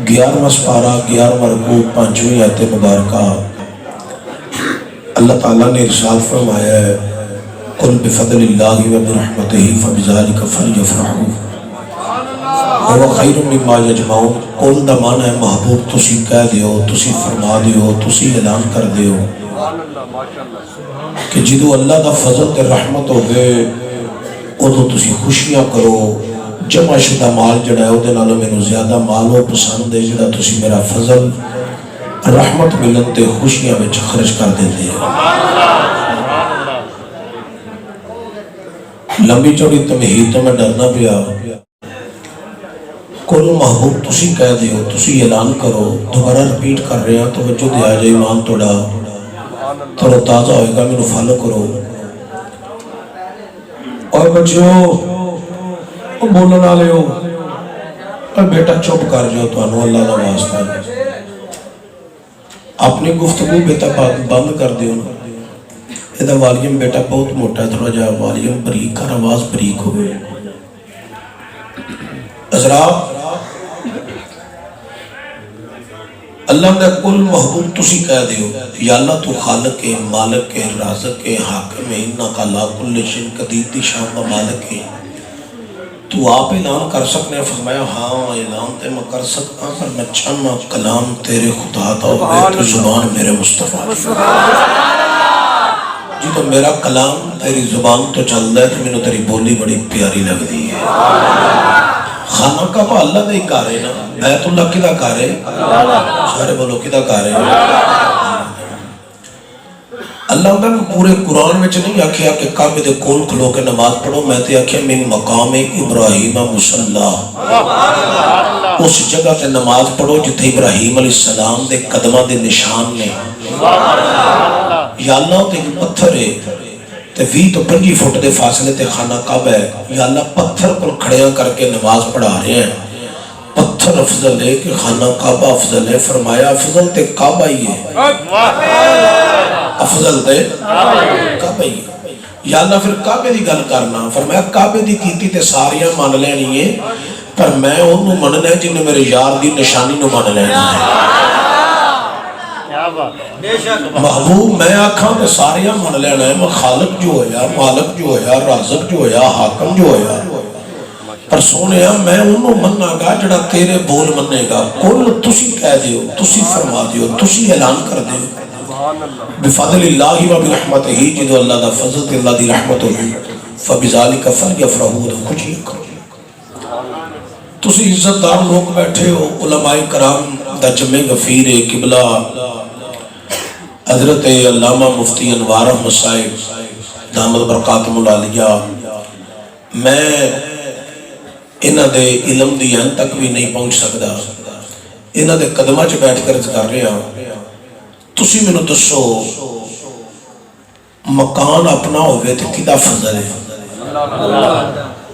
11واں سپارہ 11واں رکوع 5ویں آیت مبارکہ اللہ تعالیٰ نے ارشاد فرمایا ہے قل بفضل اللہ وبرحمتہ فبذلک فلیفرحوا هو خیر مما یجمعون۔ قل دا معنی ہے محبوب تسی کہہ دیو، تسی فرما دیو، تسی اعلان کر دیو کہ جدو اللہ دا فضل تے رحمت ہو گئے ادو تسی خوشیاں کرو، جمع شدہ مال جڑا ہے ادھے نالوں میں زیادہ مال ہو پسند ہے جڑا تسی میرا فضل رحمت ملن تے خوشیاں میں خرچ کر دیتے ہیں۔ لمبی چوڑی تمہید تو میں ڈرنا پیا، کل محبوب تسی کہہ دیو، تسی اعلان کرو، دوبارہ رپیٹ کر رہے ہیں توجہ دیا جائے، ایمان توڑا تھوڑا تازہ ہوئے گا، میں فالو کرو۔ اور بچیو بولن والے ہو اور بیٹا چپ کر جاؤ، تو انو اللہ کا واسطہ ہے، اپنی گفتگو بیٹا بند کر دیو نا۔ یہ والیم بیٹا بہت موٹا ہے، تھوڑا جا والیم بریک کر، آواز بریک ہوئے۔ حضرات اللہ نے کل محبوب تسی کہہ دیو، یا اللہ تو خالق ہے، مالک ہے، رازق ہے، حاکم ہے، انکا لا کل شیء قدیر دی شان و مالک ہے، تو آپ اعلان کر سکنے ہیں؟ فرمایا ہاں اعلان تے میں کر سکتا پر میں چاہنا کلام تیرے خدا دا ہوئے تو زبان میرے مصطفیٰ جی، تو میرا کلام تیری زبان تو چل رہا ہے تو میں نے تیری بولی بڑی پیاری لگ دی ہے۔ خانہ کعبہ اللہ دے کار ہے نا، بیت اللہ کدہ کار ہے؟ سارے بولو کدہ کار ہے؟ اللہ نے پورے قرآن میں نہیں آکھیا کہ کعبے دے کول کھلو کے نماز پڑھو، میں تے آکھیا من مقام ابراہیم مصلی، اس جگہ تے نماز پڑھو جتے ابراہیم علیہ السلام دے قدمہ دے نشان نے۔ یا اللہ تے پتھر ہے تے 20 تو 25 فٹ دے فاصلے تے خانہ کعبہ ہے، یا اللہ پتھر پر کھڑیاں کر کے نماز پڑھا رہے ہیں، پتھر افضل ہے کہ خانہ کعبہ افضل ہے؟ فرمایا افضل تے کعبہ ہی ہے، افضل تے کعبہ ہی ہے۔ یا اللہ پھر کعبے دی گل کرنا، فرمایا کعبے دی کیتی تے ساریاں مان لینی ہے، پر میں انہوں مننا ہے جنہیں میرے یار دی نشانی نو مان لینا ہے۔ محبوب میں آکھاں تے ساریاں مان لینا ہے، میں خالق جو ہویا، مالک جو ہویا، رازق جو ہویا، حاکم جو ہویا، پر سونے میں انہوں مننا گا جڑا تیرے بول مننے گا۔ کل تسی کہہ دیو، تسی فرما دیو، تسی اعلان کر دیو بفضل اللہ و برحمتہ، جدو اللہ دا فضل تے اللہ دی رحمت ہوئی، فبذالک فلیفرحوا، خوشی کرو۔ تسی عزت دار لوگ بیٹھے ہو، علماء کرام دا جمع غفیر قبلہ حضرت علامہ مفتی انوار احمد صاحب دامت برکاتہم العالیہ، میں انہ دے علم دی ان تک بھی نہیں پہنچ سکتا، انہ دے قدمہ چ بیٹھ کر کر رہے ہیں۔ تسی میں دسو مکان اپنا ہوئے تو کدہ فضل ہے؟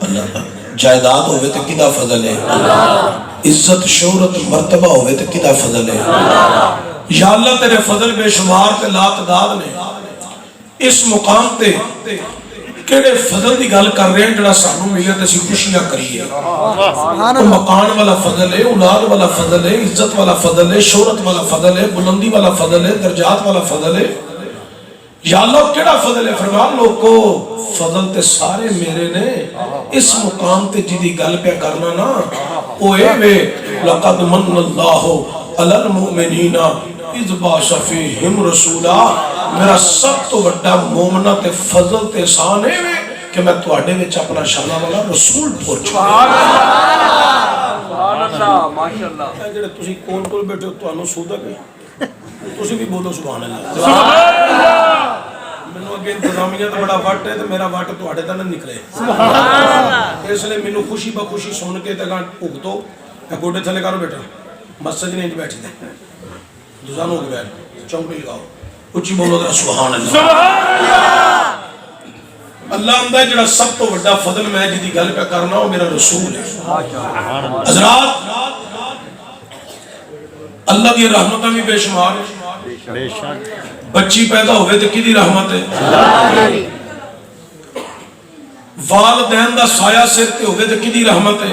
اللہ جائیداد ہوئے تو کدہ فضل ہے؟ عزت شہرت مرتبہ ہوئے تو کدہ فضل ہے؟ یا اللہ تیرے فضل بے شمار تے لا تعداد نے، اس مقام تے کیڑے فضل دی گل کر رہے ہیں جڑا سانوں ملے تے اسی خوشیاں کریے۔ مکان والا فضل ہے، اولاد والا فضل ہے، عزت والا فضل ہے، شہرت والا فضل ہے، بلندی والا فضل ہے، درجات والا فضل ہے۔ یا اللہ کیڑا فضل ہے؟ فرمان لوگو فضل تے سارے میرے نے، اس مقام تے جدی گل پہ کرنا نا اوے وے لقد من اللہ علی المؤمنین اذ بعث فیہم رسولا، میرا سب تو بڑا مومنہ تے فضل تے احسان ہے کہ میں تواڈے وچ اپنا شانہ والا رسول پہنچا۔ سبحان اللہ، ماشاءاللہ۔ جڑے تسی کون کول بیٹھے ہو تانوں سودا گئی، تسی بھی بولو سبحان اللہ۔ سبحان اللہ۔ مینوں اگے انتظامیہ تے بڑا وٹ ہے تے میرا وٹ تواڈے تے نہ نکلے۔ سبحان اللہ۔ اس لیے مینوں خوشی بخوشی سن کے تے گاں بھگتو، گوڈے تھلے کرو بیٹا، مسجد نہیں بیٹھ دے، دوزان ہو گئے چونکڑی لگاؤ، اچھی بولو ذرا سبحان اللہ۔ اللہ اندہ جڑا سب تو بڑا فضل میں جدی گل پہ کرنا ہو میرا رسول ہے۔ حضرات اللہ کی رحمتہ بھی بے شمار ہے، بچی پیدا ہوئے تو کدی رحمت ہے؟ والدین دا سایہ سر تے ہوئے تو کدی رحمت ہے؟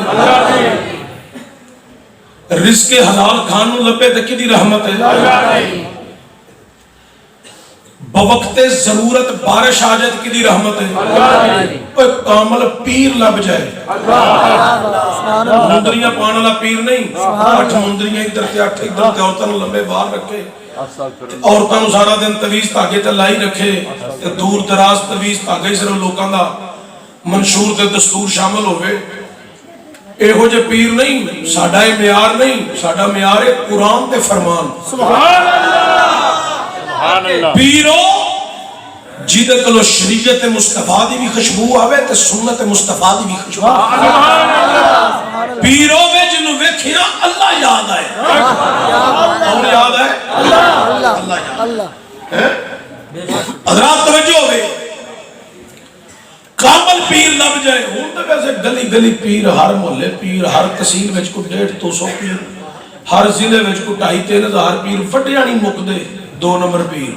رزق حلال کھان نو لبے تے کدی رحمت ہے؟ بوقت ضرورت بارش آ جائے تو کدی رحمت ہے؟ کوئی کامل پیر لب جائے، مندریاں پانے والا پیر نہیں، 8 مندریاں ادھر تے 8 ادھر تے، عورتوں نو لمبے باہر رکھے، عورتوں نو سارا دن تویز دھاگے تے لائی رکھے، دور دراز تویز دھاگے صرف لوکاں دا منشور تے دستور شامل ہوئے، ایہو جے پیر نہیں، ساڈا اے معیار نہیں، ساڈا معیار ہے قرآن تے فرمان۔ سبحان اللہ۔ پیرو جیدے کلو شریعت مصطفیٰ دی بھی خوشبو آوے تے سنت مصطفیٰ دی بھی خوشبو آوے۔ پیرو میں جنہوں ویکھیاں اللہ یاد آئے۔ کون یاد آئے؟ اللہ۔ حضرات توجہ ہوئے، کامل پیر لب جائے، ہوں تو ویسے گلی گلی پیر، ہر محلے پیر، ہر تحصیل وچ کو 150-200 پیر، ہر ضلع وچ کو 2,500-3,000 پیر، وڈیاں نہیں مک دے 2 نمبر پیر،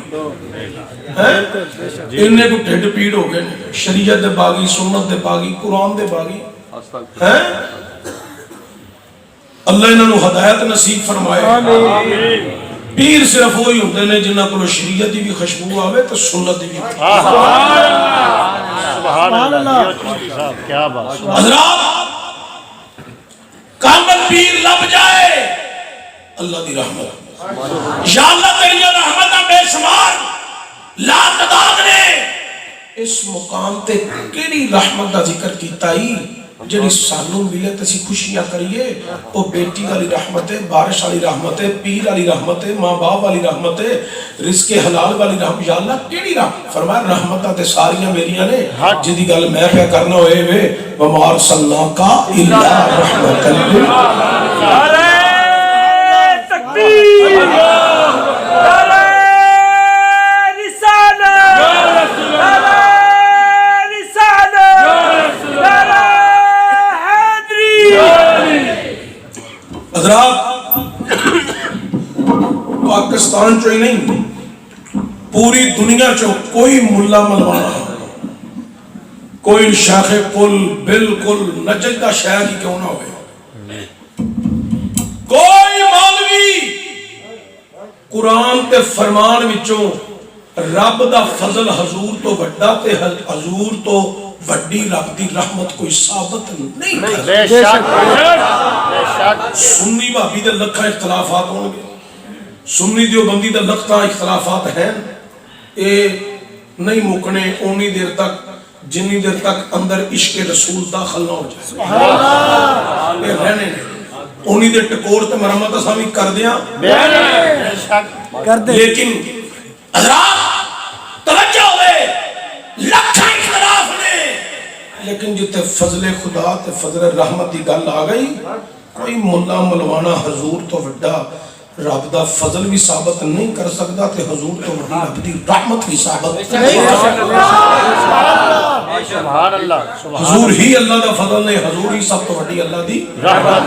انہیں کو ڈھڈ پیڑ ہو گئے، شریعت دے باغی، سنت دے باغی، قرآن دے باغی۔ اللہ انہوں نے ہدایت نصیب فرمائے۔ پیر صرف وہی ہوتے ہیں جنہاں کو شریعت دی بھی خوشبو آوے تو سنت دی بھی۔ سبحان اللہ۔ حضرات کامل پیر لب جائے اللہ دی رحمت، یا اللہ تیری رحمتہ بے شمار لا تعداد نے اس مقام تے کیڑی رحمت دا ذکر کیتا ہی جنہی سانوں ملے تسی خوشیاں کریے، وہ بیٹی والی رحمت ہے، بارش والی رحمت ہے، پیر والی رحمت ہے، ماں باپ والی رحمت ہے، رزق حلال والی رحمت، یا اللہ کیڑی رحمت؟ فرمایا رحمتہ تے ساریاں میریاں نے، جدی گل میں پہ کرنا ہوئے وے وَمَا أَرْسَلْنَاكَ إِلَّا رَحْمَةً لِلْعَالَمِينَ۔ حضرات پاکستان چوئی نہیں، پوری دنیا چو کوئی ملا ملوانا، کوئی شیخ کل بالکل نجدہ شہر ہی کیوں نہ ہوئے، کوئی مولوی قرآن تے فرمان وچوں رب دا فضل حضور تو وڈا تے حضور تو وڈی رب دی رحمت کوئی ثابت نہیں کرتا۔ سنی بھابی دے لکھاں اختلافات ہوں گے، سنی دیوبندی دے لکھاں اختلافات ہیں، اے نہیں مکنے اونی دیر تک جنی دیر تک اندر عشق رسول داخل نہ ہو جائے، اے رہنے اونی دیر ٹکور تے مرمت اسامی کر دیا، لیکن حضرات توجہ ہوئے لکھاں اختلاف نے، لیکن جتے فضل خدا تے فضل رحمت دی گل آ گئی، کوئی ملا ملوانا حضور تو وڈا رب دا فضل بھی ثابت نہیں کر سکتا تے حضور تو وڈی رب دی رحمت بھی ثابت نہیں کر سکتا۔ حضور ہی اللہ دا فضل نہیں، حضور ہی سب تو وڈی اللہ دی رحمت۔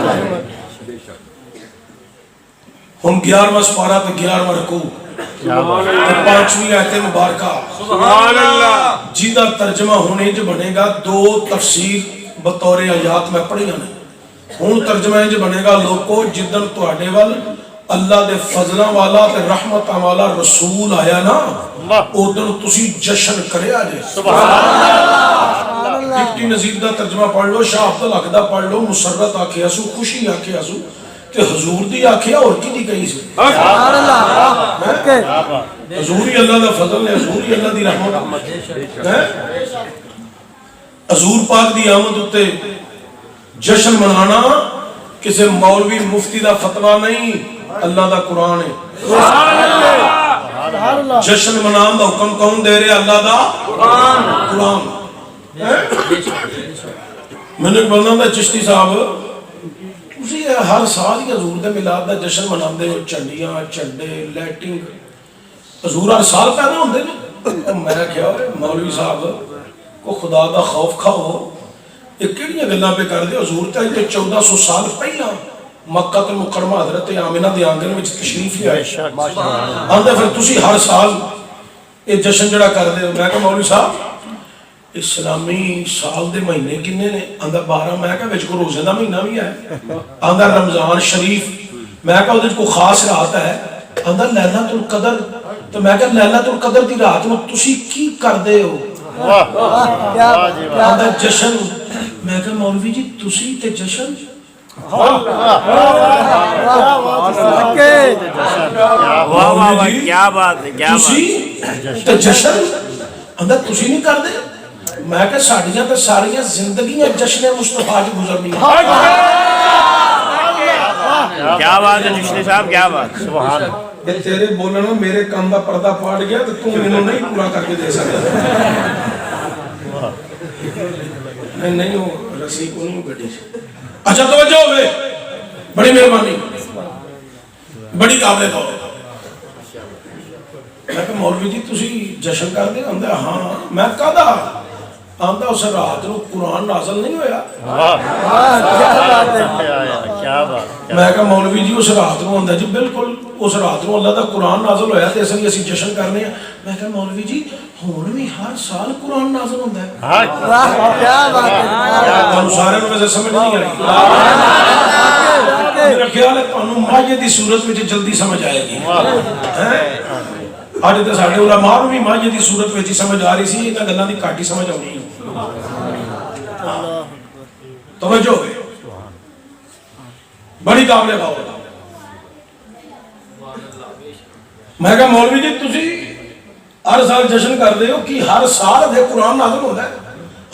ہم 11واں سپارہ تے 11واں رکوع 5ویں آیت مبارکہ جیدہ ترجمہ ہونے جو بنے گا، 2 تفسیر بطور آیات میں پڑھیاں نہیں، ہون ترجمہ جو بنے گا لوگو جدن تو آنے وال اللہ دے فضلہ والا تے رحمت والا رسول آیا نا، اودن تسی جشن کرے آجے۔ ڈپٹی نظیر دا ترجمہ پڑھ لو، شاہ عبدالحق دا پڑھ لو، مسرت آکھے اسو، خوشی آکھے اسو کہ حضور دی آکھے اور کی دی کہیں سے حضوری اللہ دا فضل ہے، حضوری اللہ دی رحمت، حضور پاک دی آمد ہوتے جشن منانا کسی مولوی مفتی دا فتوہ نہیں، اللہ دا قرآن ہے۔ جشن منان دا حکم کون دے رہے؟ اللہ دا قرآن۔ میں نے بولنا دا چشتی صاحب اسی ہر سال ہی حضور دے میلاد دا جشن منان دے، چنڈیاں چنڈے لیٹنگ حضور ہر سال پیدا ہوندے نے۔ میں کیا مولوی صاحب کو خدا دا خوف کھاؤ، یہ کیڑیاں گلاں پہ کر دے؟ حضور تے 1400 سال پہلا مکہ المکرمہ حضرت آمنہ دی آنگن وچ تشریف لے آئے، آندے پھر تسی ہر سال یہ جشن جڑا کر دے۔ میں کہا مولوی صاحب اسلامی سال دے مہینے کنے نے؟ آندا 12. میں کہا وچ کو روزے دا مہینہ بھی ہے. آندا رمضان شریف. میں کہا اودے کو خاص رات ہے. آندا لیلۃ القدر. تو میں کہا لیلۃ القدر دی رات نو تسی کی کردے ہو؟ آندا جشن. میں کہا مولوی جی تسی تے جشن. کیا بات ہے، کیا تسی تے جشن. آندا تسی نہیں کردے. میں کہ ساڑیاں تے ساریاں زندگیاں جشن مصطفیٰ کی گزرنی ہیں. کیا بات ہے چشتی صاحب، کیا بات. سبحان اللہ. یہ تیرے بولنا میرے کام دا پردہ پھاڑ گیا تو تم انہوں نہیں پورا کر کے دے سکتا. نہیں ہو رسی کو نہیں ہو گڑی. اچھا توجہ ہوئے، بڑی مہربانی، بڑی قابل طور. میں کہ مولوی جی تسی جشن کر دے؟ آندا ہاں. میں کہا آندا اس رات نو قرآن نازل نہیں ہویا؟ میں کہا مولوی جی اس رات نو. آندا جی بالکل اس رات نو اللہ دا قرآن نازل ہویا تے اس لیے اسی جشن کرنے ہیں. میں کہا مولوی جی ہن بھی ہر سال قرآن نازل ہوندا ہے؟ کیا بات ہے. تانوں سارے نوں ویسے سمجھ نہیں آئی. میرا خیال ہے تانوں ماجے دی صورت وچ جلدی سمجھ آئے گی. آج تے ساڈے علماء نوں بھی ماجے دی صورت وچ سمجھ آ رہی سی، انہاں گلاں دی گھٹ ہی سمجھ آونی. توجہ ہوئے، بڑی قابل غور. میں کہا مولوی جی تسی ہر سال جشن کر دے ہو کہ ہر سال دے قرآن نازل ہوتا ہے؟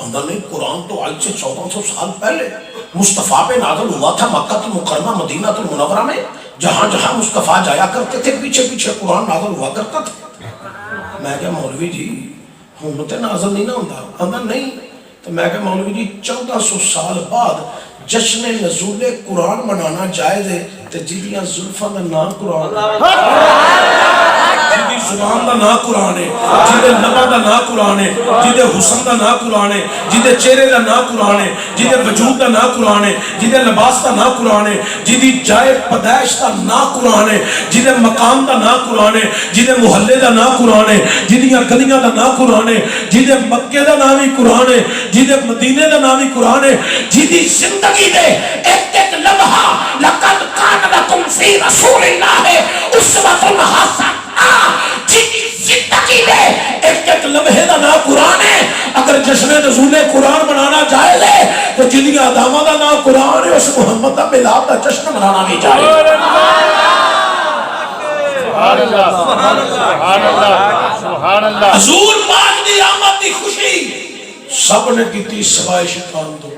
آندا نہیں، قرآن تو آج سے 1400 سال پہلے مصطفیٰ پہ نازل ہوا تھا مکہ المکرمہ مدینہ المنورہ میں. جہاں جہاں مصطفیٰ جایا کرتے تھے پیچھے پیچھے قرآن نازل ہوا کرتا تھا. میں کہا مولوی جی ہوں تے نازل نہیں نہ ہوتا؟ آندا نہیں. تو میں کہا مولوی جی 1400 سال بعد جشن نزول قرآن منانا جائز ہے تے جدیاں زلفاں دا نام قرآن ہے، جدی زبان دا نام قرآن ہے، جدے لبا دا نام قرآن ہے، جدے حسن دا نام قرآن ہے، جدے چہرے دا نام قرآن ہے، جدے وجود دا نام قرآن ہے، جدے لباس دا نام قرآن ہے، جدی جائے پیدائش دا نام قرآن ہے، جدے مقام دا نام قرآن ہے، جدے محلے دا نام قرآن ہے، جدیاں گلیاں دا نام قرآن ہے، جدے مکے دا نام ہی قرآن ہے، جدے مدینے دا نام ہی قرآن ہے، جدی زندگی دے ایک ایک لمحہ لقد کان لکم فی رسول اللہ اسوۃ حسنہ، جدی زندگی دے ایک ایک لمحے دا نام قرآن ہے. اگر جشن نزول قرآن منانا جائز ہے تو جدیاں ادامہ دا نام قرآن ہے، اس محمد دا میلاد دا جشن منانا بھی جائز ہے. حضور پاک دی آمد دی خوشی سب نے کیتی سوائے شیطان تو.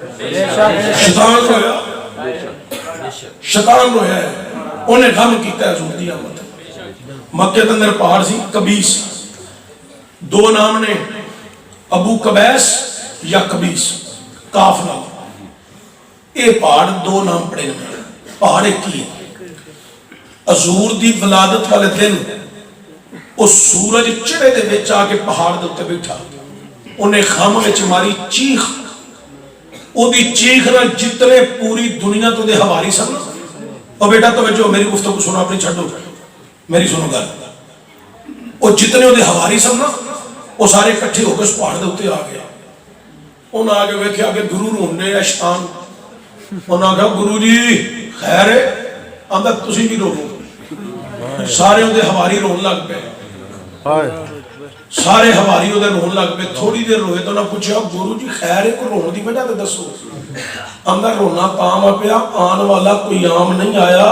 شیطان رویا، شیطان رویا ہے، انہیں غم کیتا ہے حضور دی آمد. مکے کے اندر پہاڑ سی قبیس، دو نام نے ابو قبیس یا قبیس، کاف نام. اے پہاڑ دو نام پڑے نے، پہاڑ ایک ہی ہے. حضور دی ولادت والے دن اس سورج چڑے دے وچ آ کے پہاڑ دے اوتے بیٹھا، انہیں خام وچ ماری چیخ. او دی چیخ نال جتنے پوری دنیا تو دے حواری سن. او بیٹا توجہ، میری گفتگو سنو، اپنی چھڈو، میری سنو گل. او جتنے دے حواری سن نا، وہ سارے اکٹھے ہو کے اس پہاڑ دے اوتے آ گیا. انہاں آگے ویکھیا کہ گرو رونے ہے شیطان. انہاں کہا گرو جی خیر ہے؟ آندا تسی بھی رو. سارے دے حواری رون لگ پے، سارے حواری دے رون لگ پے. تھوڑی دیر روئے تو انہاں پوچھا گرو جی خیر ہے کو رون دی وجہ تے دسو؟ آندا رونا تاں پیا آن والا کوئی عام نہیں آیا،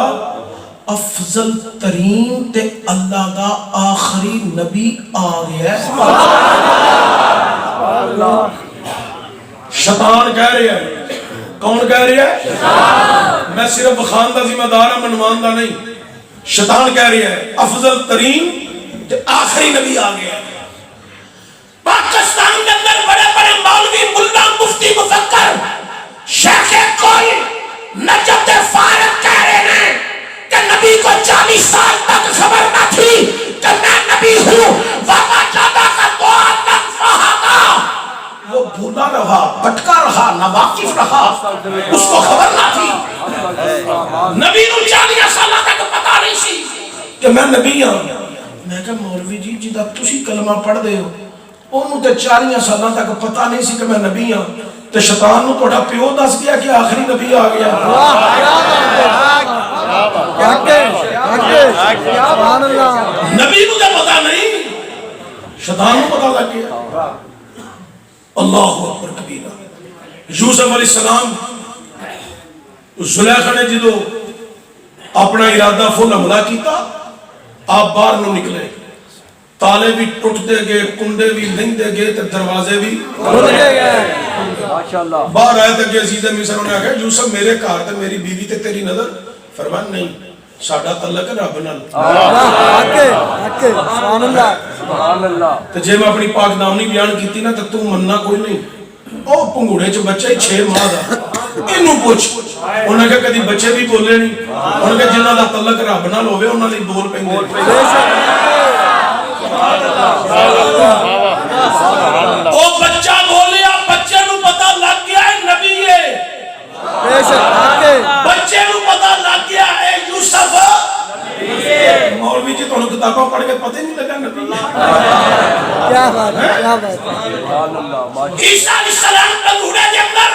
افضل ترین تے اللہ دا آخری نبی آ گیا ہے. شیطان کہہ رہے ہیں. کون کہہ رہے ہیں؟ میں صرف خان دا ذمہ دار ہوں، منوان دا نہیں. شیطان کہہ رہے ہیں افضل ترین تے آخری نبی آ گیا ہے. پاکستان کے اندر بڑے بڑے مولوی، ملا، مفتی، مفکر، شیخ کل، نجف فارغ کہہ رہے ہیں کہ نبی کو 40 سال تک خبر نہ تھی کہ میں نبی ہوں. وما جادا کا دعا لن فہدا، وہ بھولا رہا، بھٹکا رہا، ناواقف رہا، اس کو خبر نہ تھی. نبی نو 40 سال تک پتا نہیں سی کہ میں نبی ہوں. میں کہا مولوی جی جدا تسی کلمہ پڑھ دے ہو، انہوں تے 40 سالوں تک پتہ نہیں سی کہ میں نبی ہاں، تے شیطان نو تہاڈا پیو دس گیا کہ آخری نبی آ گیا. نبی نو تے پتہ نہیں، شیطان نو پتہ لگ گیا. اللہ اکبر کبیرہ. یوسف علیہ السلام زلیخا نے جدو اپنا ارادہ فل حملہ کیتا، آپ باہر نو نکلے، تالے بھی ٹوٹتے گئے، کنڈے بھی لنگتے گئے تے دروازے بھی کھلتے گئے. باہر آئے تے عزیز مصر نے کہا یوسف میرے گھر تے میری بیوی تے تیری نظر. فرمایا نہیں، ساڈا تعلق ہے رب نال. تے جے میں اپنی پاک دامنی بیان کیتی نا تے تو مننا کوئی نہیں. او پنگوڑے چ بچہ ہی 6 ماہ دا، اینوں پوچھ. انہوں نے کہا کدی بچے بھی بولے نہیں. انہوں نے کہا جنہاں دا تعلق رب نال ہوے انہاں لئی بول پیندے. او بچہ بولیا، بچے نو پتہ لگ گیا ہے نبی ہے. بچے نو پتہ لگ گیا ہے یوسف. مولوی جی تانوں کتاباں پڑھ کے پتہ نہیں لگا نبی ہے. کیا بات ہے، کیا بات ہے. عیسیٰ علیہ السلام کا گھوڑے کے اندر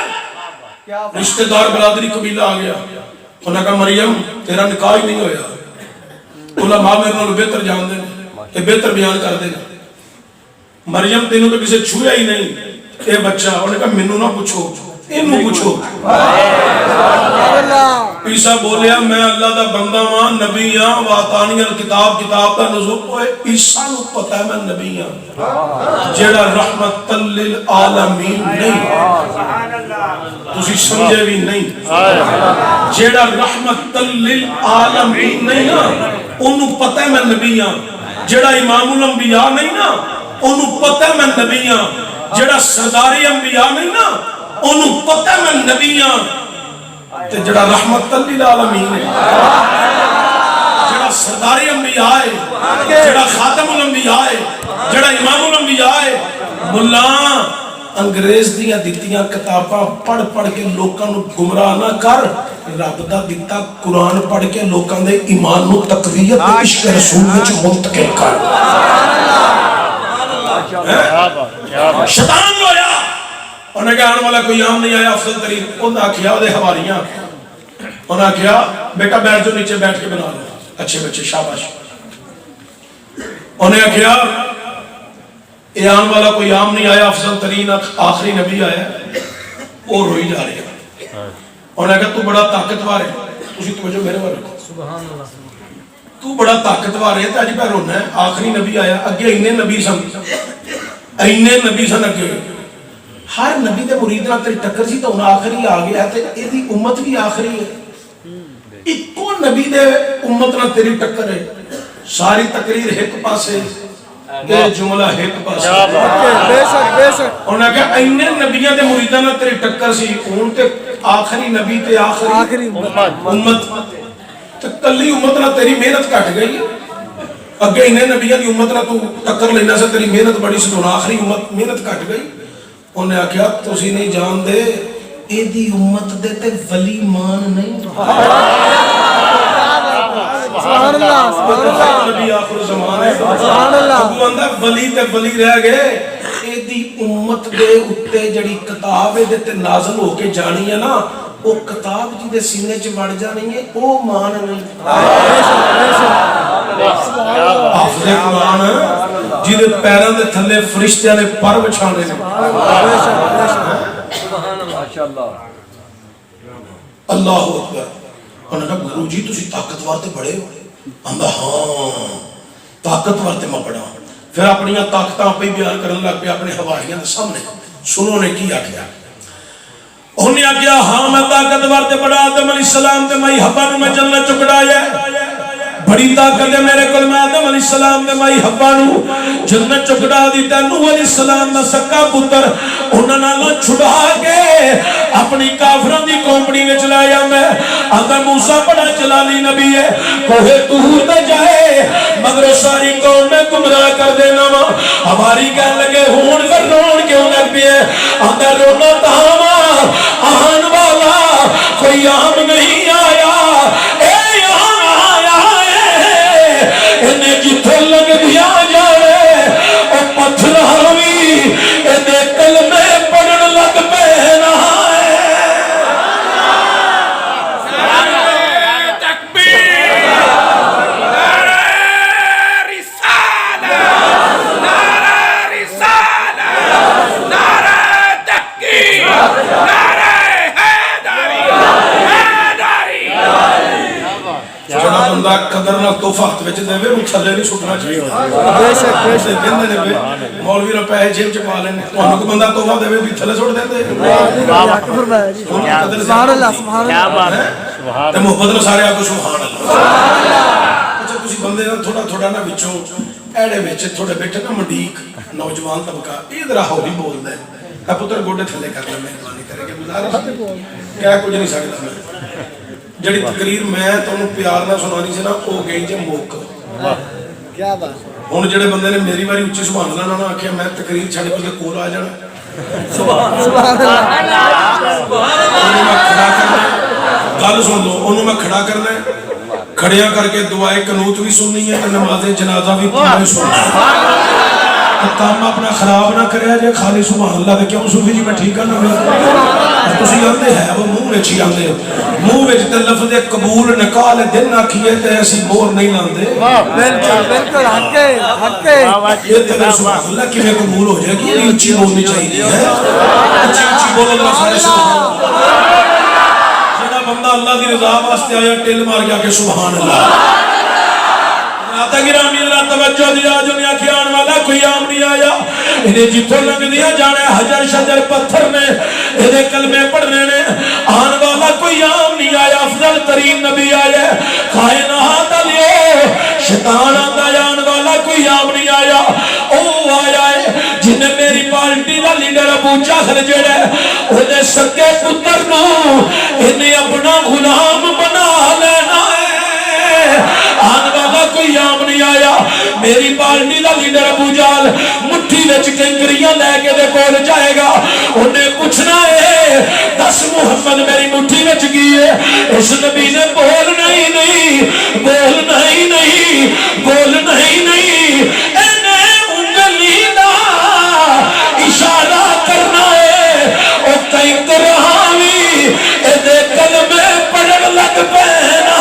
رشتہ دار برادری قبیلہ آ گیا. انہوں نے کہا مریم تیرا نکاح ہی نہیں ہویا. علماء میرے نال بہتر جان دے کہ بہتر بیان کر دے گا. مریم تینوں تو کسی چھویا ہی نہیں. اے بچہ انہوں نے کہا منو نہ پوچھو، اینوں پوچھو. عیسیٰ بولیا میں اللہ دا بندہ ہاں، نبی ہاں، واتانی الکتاب، کتاب دا نزول ہوئے. عیسیٰ نو پتہ ہے میں نبی ہاں جیڑا رحمت للعالمین نہیں. تسی سمجھے بھی نہیں، جیڑا رحمت للعالمین نہیں نا انہوں پتہ ہے میں نبی ہاں. جیڑا امام الانبیاء نہیں نا انہوں پتہ ہے میں نبی ہاں. جیڑا سرداری انبیاء نہیں نا انہوں پتہ ہے میں نبی ہاں. تے جڑا رحمت للعالمین ہے، جڑا سرداری انبیاء ہے، جڑا خاتم الانبیاء ہے، جڑا امام الانبیاء ہے. ملا انگریز دیاں دتیاں کتاباں پڑھ پڑھ کے لوکاں نو گمراہ نہ کر. رب دا دتا قرآن پڑھ کے لوکاں دے ایمان نو تقویت عشق رسول وچ منتقل کر. شیطان ہویا انہیں کہا آنے والا کوئی عام نہیں آیا افضل ترین. انہیں آکھیا وہ دے حواریاں، انہیں آکھیا بیٹا بیٹھ جو نیچے بیٹھ کے بنا لو. اچھے بچے شاباش. انہیں آکھیا یہ آنے والا کوئی عام نہیں آیا افضل ترین آخری نبی آیا. وہ روئی جا رہی ہے. انہیں کہا تو بڑا طاقتور ہے. تسی توجہ میرے بارے تو بڑا طاقتور ہے تے اج پہ رونا ہے. آخری نبی آیا. اگے اینے نبی سن، اینے نبی سن اگے. ہر نبی دے مرید نال تیری ٹکر سی تو انہیں آخری آ گیا تے ایدی امت بھی آخری ہے. ایکو نبی دے امت نال تیری ٹکر ہے. ساری تقریر ایک پاسے، اے جملہ ایک پاسے. انہوں نے کہا اینے نبیوں دے مریداں نال تیری ٹکر سی، ان تے آخری نبی تے آخری امت تے کلی امت نال تیری محنت کٹ گئی. اگے انہیں نبیوں دی امت نال تو ٹکر لینا سے تیری محنت بڑی سی، آخری امت محنت کٹ گئی. انہیں آکھیا تسی نہیں جان دے ایدی امت دے تے ولی مان نہیں. سبحان اللہ، سبحان اللہ. نبی آخر زمان ہے. سبحان اللہ. وہ اندر ولی تے ولی رہ گئے. ایدی امت دے اتے جڑی کتاب دے تے نازل ہو کے جانی ہے نا، وہ کتاب جی دے سینے چ وڑ جانی ہے، وہ مان نہیں. حافظ قرآن جی دے پیروں دے تھلے فرشتیاں نے پر بچھانے نے. اللہ اکبر. انہوں نے کہا گرو جی تسی طاقتور تے بڑے ہو. آندا ہاں طاقتور تے میں بڑا. پھر اپنی طاقتاں پہ بیان کرنے لگ پہ اپنے حواریاں دے سامنے. سنو نے کی آکھیا. انہیں آکھیا ہاں میں طاقتور تے بڑا. آدم علیہ السلام تے مائی حوا نو میں جنت چکڑایا. بڑی طاقت ہے میرے کول. میں آدم علیہ السلام تے مائی حوا نو جنت چکڑا دیتا. نوح علیہ السلام دا سکا پتر انہاں نالوں چھڑا کے اپنی کافراں دی کمپنی وچ لایا. میں آندا موسیٰ بڑا جلالی نبی ہے، کوہ طور تے جائے مگر ساری قوم میں گمراہ کر دینا وا. ہماری کہنے لگے ہون پھر رون کیوں لگ پئی ہے؟ آندا رونا تاواں آن والا کوئی عام نہیں آیا. اے عام آیا ہے انہیں جتھے لگ دیا جائے او پتھر بھی بندہ قدر نہ توحفہ ہاتھ وچ دے وہ تھلے نہیں سٹنا چاہیے بے شک بے شک کہندے نے بے مولوی نے پیسے جیب چ پا لینے تانوں کو بندہ توحفہ دے بھی تھلے سٹ دیندے حق فرمایا جی سبحان اللہ سبحان کیا اللہ بات ہے تے محبت نال سارے آکو سبحان اللہ اچھا تسی بندے نا تھوڑا تھوڑا نا وچوں ایڑے وچ تھوڑے بیٹھے نا منڈیک نوجوان طبقہ یہ ذرا ہولی بولدا ہے پتر گوڈے تھلے کر لے مہربانی کرے کہ گزارش کیا کچھ نہیں سکدا میں جڑی تقریر میں تانوں پیار نال سنانی سی نا او گئی جے موک کیا بات ہن جڑے بندے نے میری واری اچھی سبحان اللہ نہ آکھیا میں تقریر چھڈ کے کول آ جانا سبحان اللہ انہوں میں کھڑا کرنا گل سن لو انہوں میں کھڑا کرنا ہے کھڑیاں کر کے دعائے قنوت بھی سننی ہے نماز جنازہ بھی پڑھنا سننا ہے کام اپنا خراب نہ کریا جے خالی سبحان اللہ دے کیوں صوفی جی میں ٹھیک نہ مل تسی آندے ہے وہ منہ وچ ہی آندے منہ وچ تے لفظ قبول نکال دن آکھیے تے اسی مور نہیں لاندے بالکل بالکل حق ہے حق ہے یہ تے سبحان اللہ کیویں قبول ہو جائے گی یہ اچھی بولنی چاہیے ہے اچھی اچھی بولو ذرا سارے سبحان اللہ جڑا بندہ اللہ دی رضا واسطے آیا ٹل مار گیا کہ سبحان اللہ آتا گرامی اللہ توجہ دیا جو نیا کھیان والا کوئی عام نہیں آیا انہیں جتوں لگ دیا جانے حجر شجر پتھر میں انہیں کلمے پڑھنے نے آن والا کوئی عام نہیں آیا افضل ترین نبی آیا کائنات علیہ شیطان آتا آن والا کوئی عام نہیں آیا او آیا ہے جنہیں میری پارٹی دا لیڈر ابو جہل جڑے انہیں سکے پتر نو انہیں اپنا غلام بنا لینا ہے آن والا کوئی عام نہیں آیا میری پارٹی دا لیڈر ابو جہل مٹھی وچ کنکریاں لے کے دے کول جائے گا انہیں پوچھنا ہے دس محمد میری مٹھی وچ کی ہے اس نبی نے بولنا ہی نہیں بولنا ہی نہیں بولنا ہی نہیں انہیں انگلی دا اشارہ کرنا ہے او کئی کراوی اے دے کلمے پڑھن لگ پینا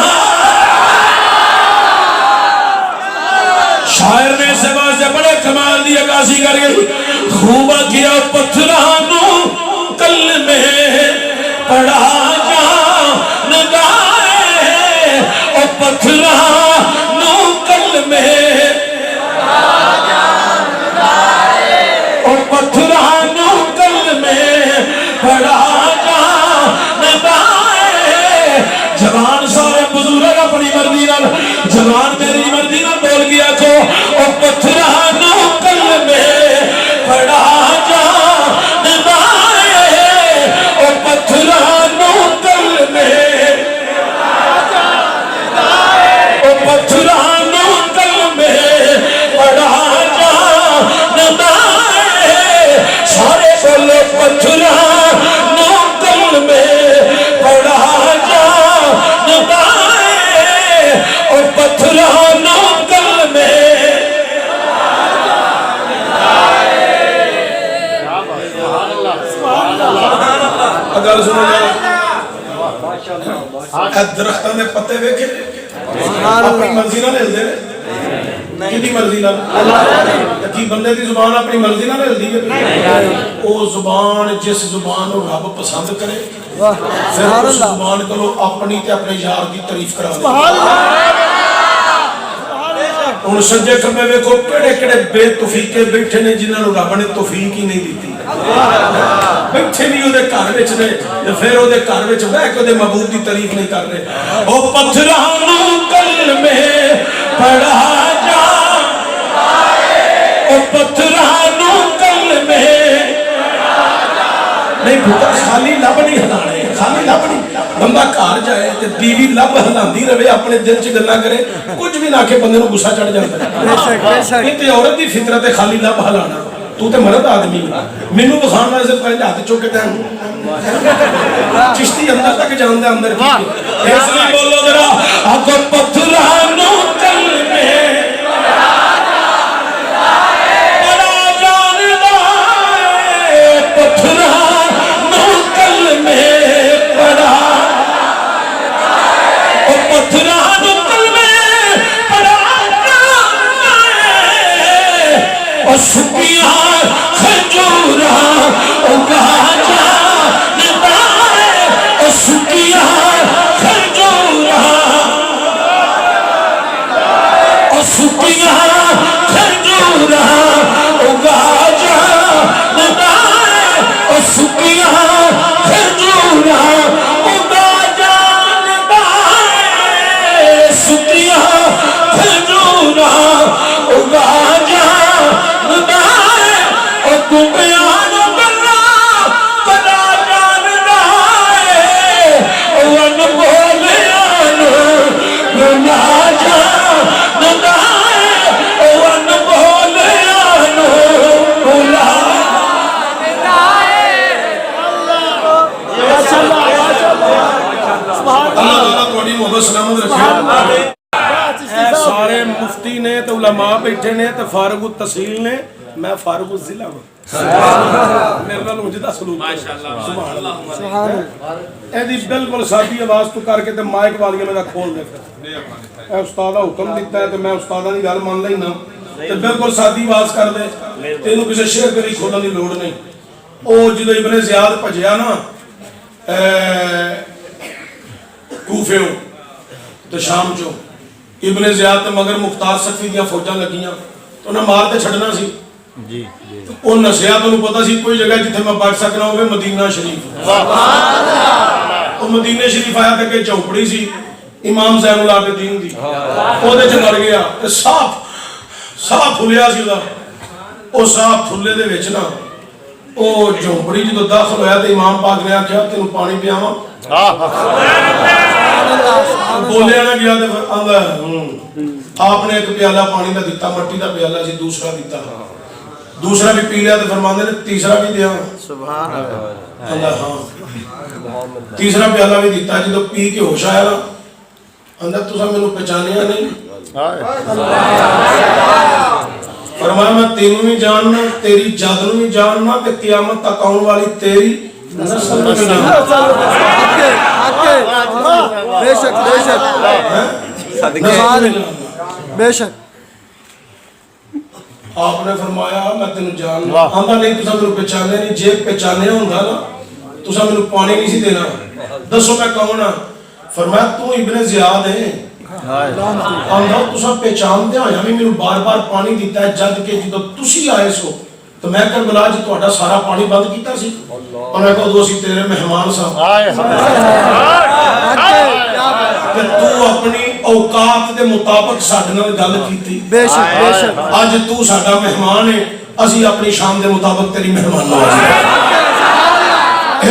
شاعر نے سے واسطے بڑے کمال دی عکاسی کر گئی خوب کیا پتھرانو کلمے پڑھا جان گائے او پتھرانو کلمے پڑھا جان گائے او پتھرانو کلمے پڑھا جان گائے جوان سارے بزرگ اپنی مرضی نال جوان میری مرضی نال بول گیا کو او پتھرانو کلمے پڑھا جان گائے او پتھرانو کلمے پڑھا جان گائے او پتھرانو کلمے پڑھا جان گائے سارے بولو پتھرانو کلمے پڑھا جان گائے او پتھرانو کلمے اگر سنو جا درختوں نے پتے ویکھے اپنی مرضی نہ ہلدے کدی مرضی نہ کی بندے دی زبان اپنی مرضی نہ ہلدی ہے او زبان جس زبان کو رب پسند کرے پھر اس زبان کو اپنی تے اپنے یار دی تعریف کرا دے سبحان اللہ ہن سجے کمے ویکھو کیڑے کیڑے بے توفیقے بیٹھے نے جنہاں نوں رب نے توفیق ہی نہیں دتی بیٹھے نہیں اودے گھر وچ نے تے پھر اودے گھر وچ بیٹھ کے اودے معبود دی تعریف نہیں کر رہے او پتھرانو کلمے پڑھا جان او پتھرانو کلمے نہیں پتر خالی لب نہیں ہلانے خالی لب نہیں بندہ گھر جائے تے بیوی لب ہلاندی رہے اپنے دل چ گلاں کرے کچھ بھی نہ کہ بندے نوں غصہ چڑھ جاندا ہے بے شک بے شک تے عورت دی فطرت ہے خالی لب ہلانا تو تے مرد آدمی مینوں بخان واسطے پہلے ہاتھ چوک کے تے چشتی اندر تک جاندا اندر کی اس لیے بولو ذرا اگو پتھرانو کلمے سکیاں کھجورا اگا جان گائے سکیاں کھجورا مفتی نے تو علماء بیٹھے نے تو فارغ التحصیل نے میں فارغ الضلع ہوں میرے نال مجھدا سلوک ماشاءاللہ سبحان اللہ ایدی بالکل سادی آواز تو کر کے تے مائک والیاں میرا کھول دے پھر اے استاد دا حکم دیتا ہے تے میں استاداں دی گل مان لینا تے بالکل سادی آواز کر دے تینوں کسے شعر دے کھولن دی لوڑ نہیں او جدوں ابن زیاد بھجیا نا کوفے تو شام چوں ابن زیاد تے مگر مختار سقفی دیاں فوجاں لگیاں تو انہاں مار تے چھڈنا سی جی او نسیا تو پتہ سی کوئی جگہ جتھے میں بچ سکنا ہوے مدینہ شریف سبحان اللہ او مدینہ شریف آیا تے کہ چوپڑی سی امام زین العابدین دی او دے چ لڑ گیا تے صاف پھلیا سی او صاف پھلے دے وچ نا او جھونپڑی جدوں داخل ہویا تے امام پاک نے آکھیا تینوں پانی پیاواں بولیا نہ گیا تے آندا آپ نے ایک پیالہ پانی دا دتا مٹی دا پیالہ سی دوسرا دتا دوسرا بھی پی لیا تے فرماندے نے تیسرا بھی دیا سبحان اللہ ہاں تیسرا پیالہ بھی دتا جدوں پی کے ہوش آیا نا اندر تساں مینوں پہچانیا نہیں فرمایا میں تینوں نہیں جاننا تیری جد نوں نہیں جاننا تے قیامت تک آن والی تیری نسل نوں نہیں جاننا بے شک بے شک آپ نے فرمایا میں تینوں جاننا آندا نہیں تساں مینوں پہچانیا نہیں جے پہچانیا ہوندا نا تساں مینوں پانی نہیں سی دینا دسو میں کون ہاں فرمایا تو ابن زیاد ہے آندا تساں پہچان دے ہویا بھی میرے بار بار پانی دیتا ہے جد کہ جدوں تسی آئے سو تو میں کربلا جی تہاڈا سارا پانی بند کیتا سی اور میں کہو اسی تیرے مہمان سا کہ تو اپنی اوقات دے مطابق ساڈے نال گل کیتی بے شک اج تو ساڈا مہمان ہے اسی اپنی شان دے مطابق تیری مہمان نوازی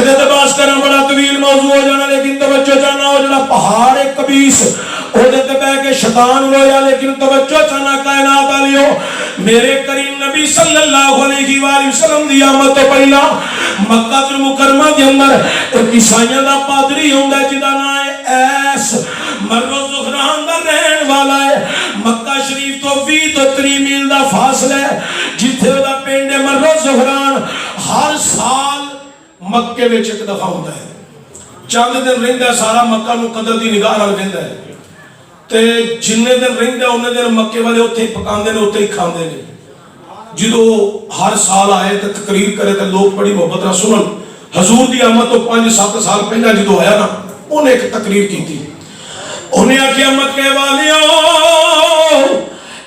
تے باس کرنا بڑا طویل موضوع ہو جانا لیکن توجہ چاہنا ہو جڑا پہاڑ ہے کبیس اودے تے بیٹھ کے شیطان رویا لیکن توجہ چاہنا کائنات والیو میرے کریم نبی صلی اللہ علیہ وآلہ وسلم دی آمد تو پہلا مکہ المکرمہ دے اندر ایک عیسائیاں دا پادری ہوندا ہے جدا نام ہے ایس مرو زہران دا رہن والا ہے مکہ شریف تو 20 میل دا فاصلہ ہے جتھے دا پنڈ ہے مرو زہران ہر سال مکے وچ ایک دفعہ ہوندا ہے چند دن رہندا سارا مکہ نو قدر دی نگاہ نال ویندا ہے تے جننے دن رہندا اونے دن مکے والے اوتھے ہی پکاندے نے اوتھے ہی کھاندے نے جدوں ہر سال آئے تے تقریر کرے تے لوگ بڑی محبت نال سنن حضور دی آمد تو 5-7 سال پہلا جدوں آیا نا اونے ایک تقریر کیتی اونے آکھیا مکے والیو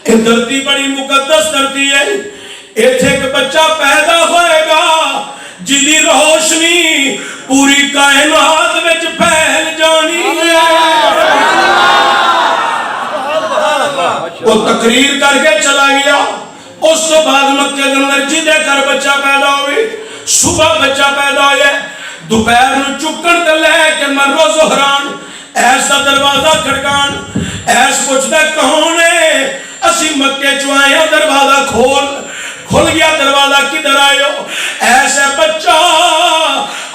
اے دھرتی بڑی مقدس دھرتی ہے ایتھے ایک بچہ پیدا ہوئے گا جدی روشنی پوری کائنات وچ پھیل جانی ہے وہ تقریر کر کے چلا گیا اس تو بعد مکے دے اندر جدے گھر بچہ پیدا ہوئی صبح بچہ پیدا ہویا دوپہر نو چکن تے لے کے مرو زہران ایسا دروازہ کھڑکان ایس پوچھدا کون ہے اسی مکے چ آئے ہاں دروازہ کھل گیا دروازہ کدھر آئے ہو ایسے بچہ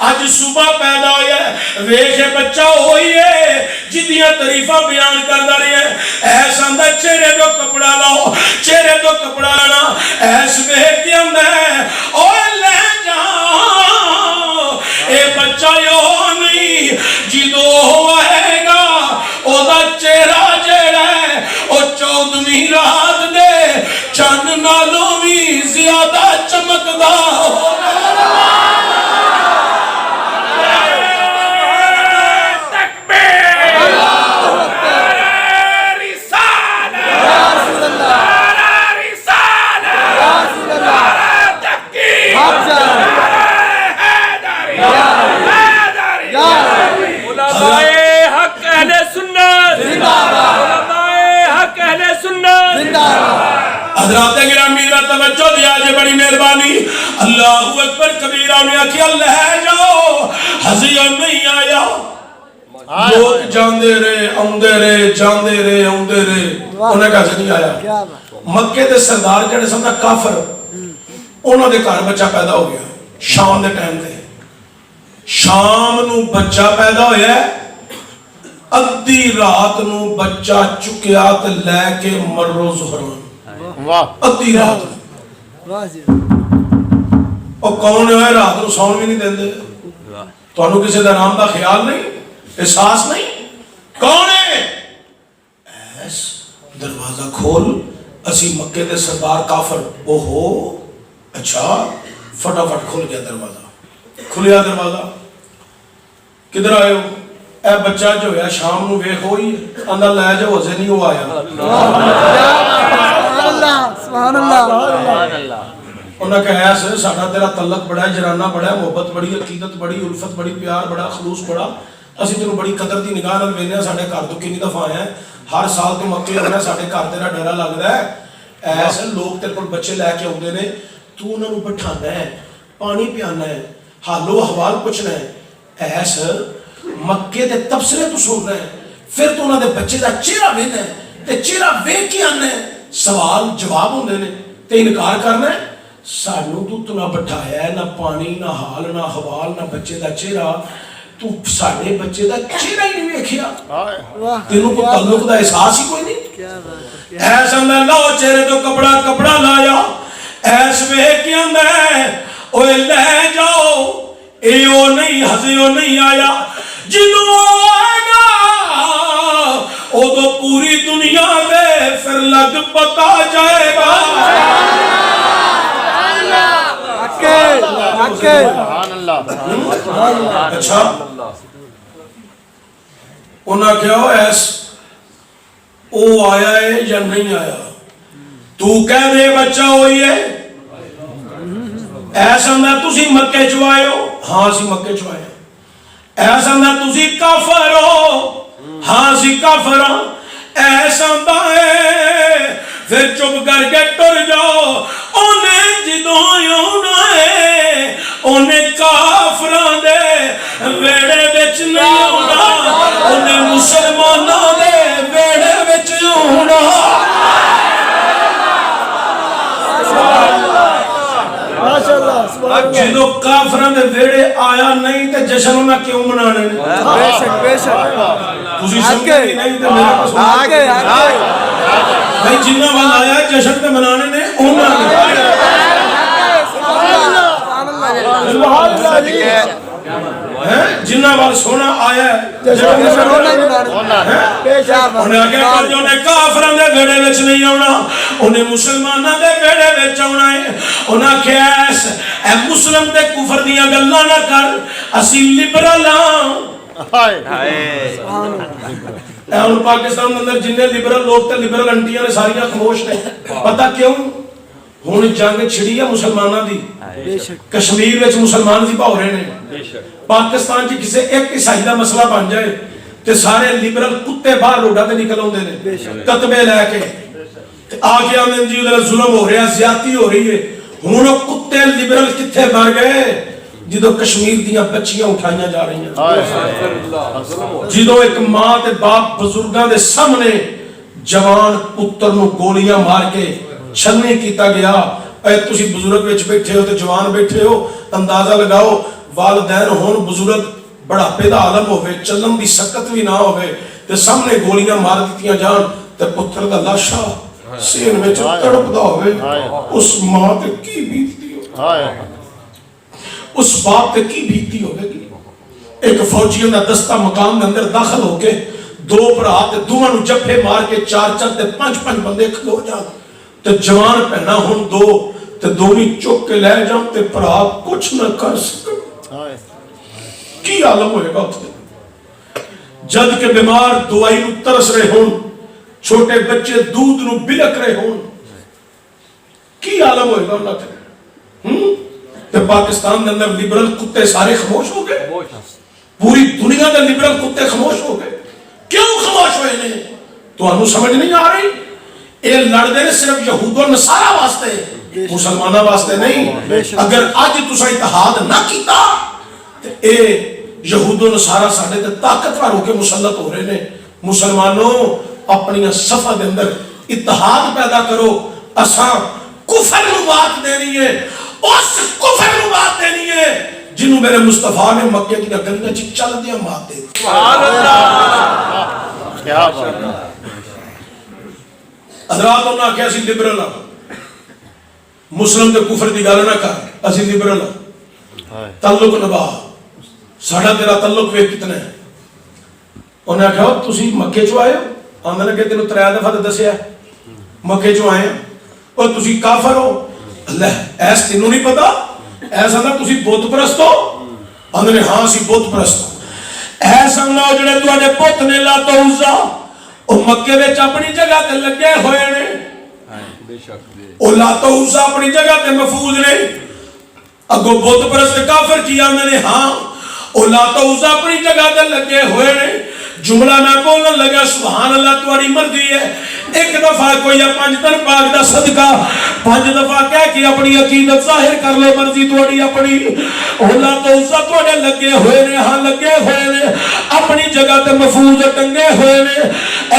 آج صبح پیدا ہویا ہے ویخے بچہ ہوئی ہے جدیاں تعریفہ بیان کر رہی ہے ایسا اندر چہرے دو کپڑا لاؤ چہرے دو کپڑا لانا ایس ویخ کے اندر اوہ لے جاؤ اے بچہ یو نہیں جدو ہوئے گا او دا چہرہ جیڑا ہے او 14ویں رات دے چند نالوں بھی زیادہ چمکدا حضرات گرامی ذرا توجہ دیا جے بڑی مہربانی اللہ اکبر کبیرہ نے آکھیا لے جاؤ ہزیہ نہیں آیا لوگ جاندے رہے اوندے رہے جاندے رہے اوندے رہے انہیں کہا سے نہیں آیا مکے دے سردار جڑے سن کافر انہوں دے گھر بچہ پیدا ہو گیا شام دے ٹائم دے شام نو بچہ پیدا ہویا ہے ادھی رات نو بچہ چکیا تے لے کے مرو زہران واہ ادھی رات نو واہ جی اور کون ہے رات نو سون بھی نہیں دیندے تانوں کسی دا نام دا خیال نہیں احساس نہیں کون ہے ایس دروازہ کھول اسی مکے دے سردار کافر اوہو اچھا فٹافٹ کھل گیا دروازہ کھلیا دروازہ کدھر آئے ہو اے بچہ جو ہے شام نو ویکھ ہوئی اندر لے جاؤ ہزے نہیں ہو آیا سبحان اللہ انہاں کہا ایسے ساڑھا تیرا تعلق بڑا ہے جرانہ بڑا ہے محبت بڑی عقیدت بڑی الفت بڑی پیار بڑا خلوص بڑا اسی تینوں بڑی قدر دی نگاہ نال ویکھنے ساڈے گھر تو کینی دفعہ آیا ہے ہر سال تو مکے ہونا ساڈے گھر تیرا ڈرا لگدا ہے ایسے لوگ تیرے کول بچے لے کے آوندے نے تو انہاں نوں بٹھانا ہے پانی پیانا ہے حال و احوال پوچھنا ہے ایسے مکے دے تبصرے تو سننا ہے پھر تو انہاں دے بچے دا چہرہ ویکھنا ہے تے چہرہ ویکھ کے آنا ہے سوال جواب ہوندے نے تے انکار کرنا ہے سانوں تو نہ بٹھایا ہے نہ پانی نہ حال نہ احوال نہ بچے دا چہرہ تو ساڈے بچے دا چہرہ ہی نہیں ویکھیا تینوں کو تعلق دا احساس ہی کوئی نہیں ایسا میں لاؤ چہرے تو کپڑا لایا ایس ویکھ کے آندا اوے لے جاؤ ایو نہیں ہزیو نہیں آیا جدوں آئے گا او تو پوری دنیا میں پھر لگ پتا جائے گا سبحان اللہ اچھا انہاں کیا ہو ایس او آیا ہے یا نہیں آیا تو کہہ دے بچہ ہوئی ہے ایسا اندر تسی مکے چوائے ہو ہاں سی مکے چوائے ہو ایسا اندر تسی کافر ہو ہاں سی کافر ہو ایسا اندر پھر چپ کر کے ٹر جاؤ انہیں جدوں ہونا ہے انہیں کافران دے ویڑے بچ نہیں ہونا انہیں مسلمانوں دے ویڑے بچ ہونا جدو کافران دے ویڑے آیا نہیں تے جشن انہاں کیوں منانے بے شک بے شک تسی سمجھے نہیں تے میرے پاس آگے بھائی جنہ والا آیا ہے جشن تے منانے نے انہاں نے سبحان اللہ جی جنہ والا سونا آیا ہے جشن ہونا ہی منانے بے شک انہیں آگے کر جو انہیں کافران دے بیڑے وچ نہیں آنا انہیں مسلمانہ دے بیڑے وچ آنا ہے انہیں کیس اے مسلم دے کفر دیا گلہ نہ کر اسی لبرل اے ان پاکستان اندر جنہیں لبرل لوگ تے لبرل انٹیاں نے ساریاں خاموش نے پتہ کیوں ہون جنگ چھڑی ہے مسلمانہ دی کشمیر وچ مسلمان دی پاؤ رہے نے پاکستان جی کسے ایک عیسائی دا مسئلہ بن جائے تے سارے لبرل کتے باہر روڈا تے نکل ہوندے نے کتبے لے کے آگے آمین جی ادھر ظلم ہو رہا ہے زیادتی ہو رہی ہے ہونوں کتے لبرل کتھے مر گئے جدو کشمیر دیاں بچیاں اٹھائیاں جا رہی ہیں جدو ایک ماں تے باپ بزرگاں دے سامنے جوان پتر نو گولیاں مار کے چھلنی کیتا گیا اے تسی بزرگ وچ بیٹھے ہو تے جوان بیٹھے ہو اندازہ لگاؤ والدین ہون بزرگ بڑا پیدا عالم ہوئے چلن دی سکت بھی نہ ہوئے تے سامنے گولیاں مار دیتیاں جان تے پتر دا لاشا سین میں تڑپ دا ہوئے اس ماں تے کی بیتی ہو اس باپ تے کی بیتی ہوئے گی ایک فوجیوں نے دستہ مقام کے اندر داخل ہو کے دو پر آتے دوہاں نو جپے مار کے چار تے پانچ بندے کھلو جان تے جوان پہنا ہون دو تے دونی چوک کے لے جان تے پر آپ کچھ نہ کر سکتے کی عالم ہوئے گا اتنے جد کے بیمار دوائی نو ترس رہے ہون چھوٹے بچے دودھ نو بلک رہے ہون کی عالم ہوئے گا اللہ تے تے پاکستان کے اندر لبرل کتے سارے خاموش ہو گئے پوری دنیا کے لبرل کتے خاموش ہو گئے کیوں خاموش ہوئے نہیں تو انہوں سمجھ نہیں آ رہی اے لڑ دے صرف یہود و نصارہ واسطے مسلمانہ واسطے نہیں اگر آج تسا اتحاد نہ کیتا اے یہود و نصارہ ساڑھے تے طاقتور ہو کے مسلط ہو رہے ہیں مسلمانوں اپنی صفحہ دے اندر اتحاد پیدا کرو اساں کفر نو بات دینی ہے اس کفر نو بات دینی ہے جنہوں میرے مصطفیٰ نے مکے کی گندے چل دیا ماتے کیا بات حضرات انہوں نے کہا اسی لبرل ہاں مسلم تے کفر دی گل نہ کر اسی لبرل ہاں تعلق نبا ساڑھا تیرا تعلق وے کتنا ہے انہوں نے کہا تسی مکے چو آئے ہو آمدہ نے کہا تینوں 3 دفعہ دسیا مکے چو آئے ہیں اور تسی کافر ہو اللہ ایس تینوں نہیں پتا ایسا نہ تسی بت پرست ہو آمدہ نے ہاں سی بت پرست ہو ایسا نہ جڑے تو آنے بت نے لات و عزا اور مکے میں اپنی جگہ تے لگے ہوئے نے اور لات و عزا اپنی جگہ تے محفوظ نے اگو بت پرست کافر کیا میں نے ہاں اور لات و عزا اپنی جگہ تے لگے ہوئے نے جملہ میں بولنے لگا سبحان اللہ تمہاری مرضی ہے ایک دفعہ کوئی 5 دن پاک دا صدقہ 5 دفعہ کہہ کے اپنی عقیدت ظاہر کر لو مرضی تمہاری اپنی اللہ تو عزت تمہارے لگے ہوئے نے ہاں لگے ہوئے نے اپنی جگہ تے محفوظ ٹنگے ہوئے نے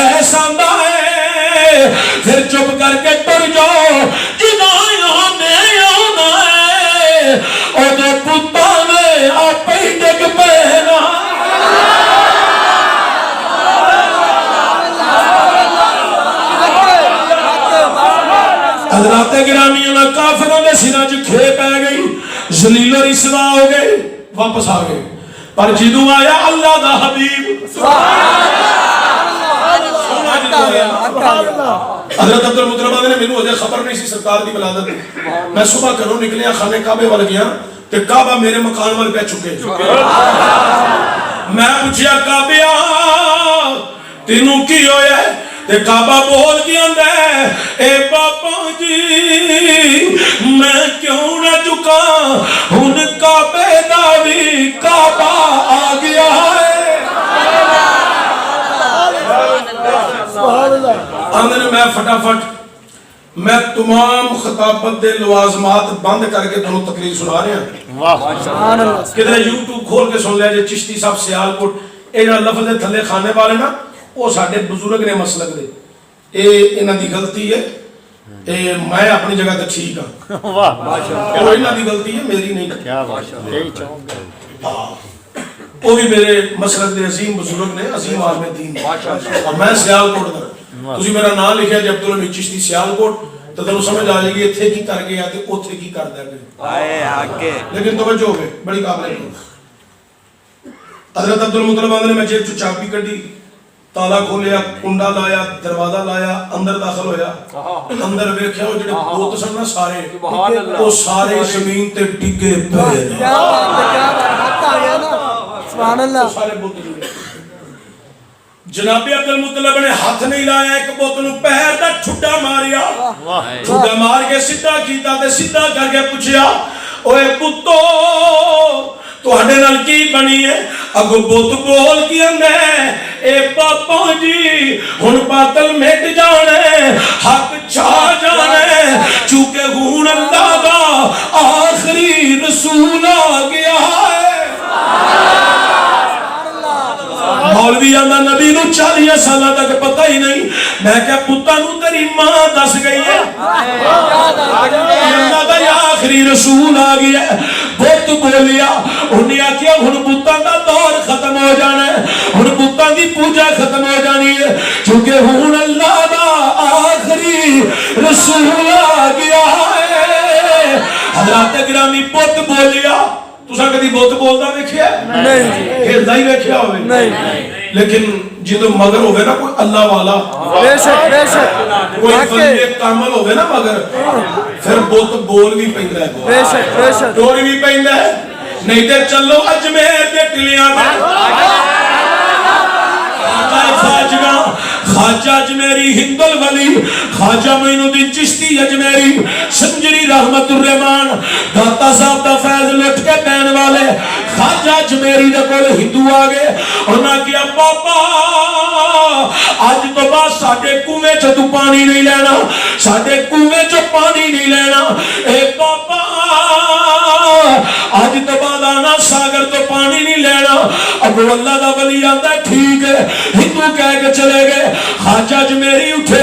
ایسا نہ ہے پھر چپ کر کے ٹر جاؤ جنہاں نے آنا ہے اور دے پتا نے آپ ہی ڈگ پہنا حضرات گرامیوں کافروں نے سرہ جو کھے پہ گئی ذلیل و رسوا ہو گئے واپس آ گئے پر جدو آیا اللہ دا حبیب حضرت عبدالمطلب نے میرے مجھے خبر نہیں سی سرکار دی ولادت میں صبح گھروں نکلیا خانے کعبے وال گیا تے کعبہ میرے مکان وال پہ چکے میں پوچھیا کعبہ تینوں کی ہویا ہے تے کعبہ بول گیا دے اے بابا جی میں کیوں نہ جھکا ہن کعبے دا وی کعبہ آ گیا ہے آمین میں فٹافٹ میں تمام خطابت دے لوازمات بند کر کے دونوں تقریر سنا رہے ہیں کدھر یوٹیوب کھول کے سن لیا جے چشتی صاحب سیالکوٹ اے جڑا لفظ تھلے کھانے والے نا وہ ساڑھے بزرگ نے مسلک دے اے انہاں دی غلطی ہے اے میں اپنی جگہ تے ٹھیک ہاں وہ انہاں دی غلطی ہے میری نہیں کیا بات وہ بھی میرے مسلک دے عظیم بزرگ نے عظیم عالم دین اور میں سیالکوٹ دا تسی میرا نام لکھا جب عبدالحمید چشتی سیالکوٹ تو تنوں سمجھ آ جائے گی اتھے کی کر گیا تے اتھے کی کر دے گئے لیکن توجہ ہوئے بڑی قابل ہے حضرت عبدالمطلب نے میں جیب چو چاپی کڑی تالا کھولیا کنڈا لایا دروازہ لایا اندر داخل ہویا اندر ویکھیا وہ جڑے بوت سن نا سارے وہ سارے زمین تے ڈگے پے سبحان اللہ سارے بوت جناب عبدالمطلب نے ہاتھ نہیں لایا ایک بوت نو پیر دا ٹھڈا ماریا ٹھڈا مار کے سیدھا کیتا تے سیدھا کر کے پوچھیا اوے پتو تو ہڈے نال کی بنی ہے اگو بوت بول کی اندے اے پاپا جی ہن باطل مٹ جانے حق چھا جانے چونکہ ہون اللہ دا آخری رسول آ گیا ہے مولوی آندہ نبی نو 40 سالہ تک پتہ ہی نہیں میں کہا پتہ نو تیری ماں دس گئی ہے اللہ دا آخری رسول آ گیا ہے بہت بولیا انہیں کیا ہن بتاں دا دور ختم ہو جانا ہے ہن بتاں دی پوجا ختم ہو جانی ہے چونکہ ہن اللہ دا آخری رسول آ گیا ہے حضرات گرامی بہت بولیا تسا کدی بہت بولدا ویکھیا نہیں کھیلدا ہی ویکھیا ہوے نہیں لیکن جدوں مگر ہوے نا کوئی اللہ والا بے شک کوئی بندے کامل ہوے نا مگر پھر بہت بول بھی پیندا ہے بے شک ڈور بھی پیندا ہے نہیں تے چلو اجمیر دے ٹلیاں خواجہ اجمیری ہند الولی خواجہ معین الدین چشتی اجمیری سنجری رحمت الرحمان داتا صاحب دا فیض لٹ کے پہن والے خواجہ اجمیری دے کول ہندو آگے انہاں کیا پاپا آج تو بعد ساڑھے کنویں چو تو پانی نہیں لینا ساڑھے کنویں چو پانی نہیں لینا اے پاپا آج تو بعد آنا ساگر تو پانی نہیں لینا اب اللہ دا ولی آتا ہے ٹھیک ہے ہندو کہہ کے چلے گئے خواجہ اجمیری اٹھے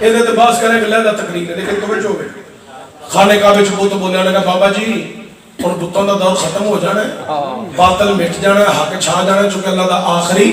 ਇਹਦੇ ਤੇ ਬਾਸ ਕਰੇ ਗੱਲਾਂ ਦਾ ਤਕਰੀਰ ਹੈ ਲੇਕਿਨ ਤਵੱਜੋ ਹੋਵੇ ਖਾਨੇ ਕਾਬੇ ਚ ਬਹੁਤ ਬੋਲਿਆ ਲਗਾ ਬਾਬਾ ਜੀ ਹੁਣ ਬੁੱਤਾਂ ਦਾ ਦੌਰ ਖਤਮ ਹੋ ਜਾਣਾ ਹੈ ਬਾਤਲ ਮਿਟ ਜਾਣਾ ਹੈ ਹੱਕ ਛਾ ਜਾਣਾ ਚੁੱਕਿ ਅੱਲਾਹ ਦਾ ਆਖਰੀ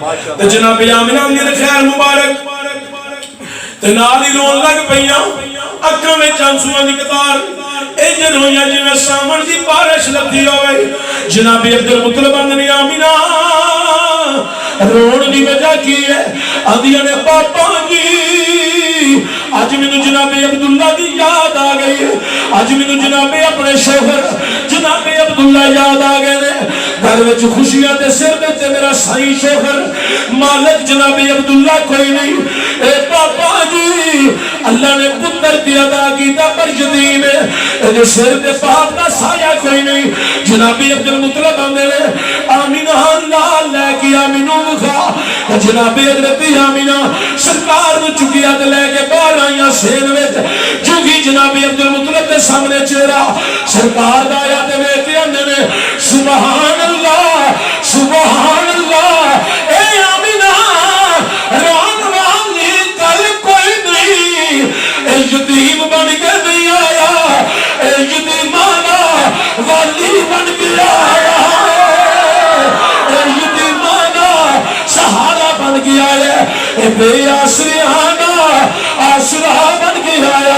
تے جناب آمنہ دی خیر مبارک تے نال ہی رون لگ پیاں اکھاں وچ آنسواں دی قطار اے جنویاں جویں سامن دی بارش لگی ہوئے جناب عبد المطلب نے آمنہ رون دی وجہ کی ہے آدھیاں نے پاپا جی آج میں جناب عبداللہ دی یاد آ گئی ہے آج میں جناب اپنے شوہر جناب عبداللہ یاد آ گئے نے گھر وچ خوشیاں دے سر تے میرا سائی شوہر مالک جناب عبداللہ کوئی نہیں اے پاپا جی اللہ نے پتر دی عطا کیتا پر یتیم ہے اے سر تے باپ دا سایہ کوئی نہیں جناب عبد المطلب نے آمینہ اللہ لے کے آمینو مخا جناب حضرت آمینہ سرکار نو چکیا تے لے کے باہر آئیاں سین وچ چونکہ جناب عبد المطلب دے سامنے چہرہ سرکار دا آیا تے ویکھے اندے نے سبحان اللہ سبحان اللہ اے آمینہ رون والی کل کوئی نہیں اے یتیم بن کے نہیں آیا اے یتیمانہ والی بن کے آیا اے یتیمانہ سہارا بن کے آیا اے بے آسریانہ آسرا بن کے آیا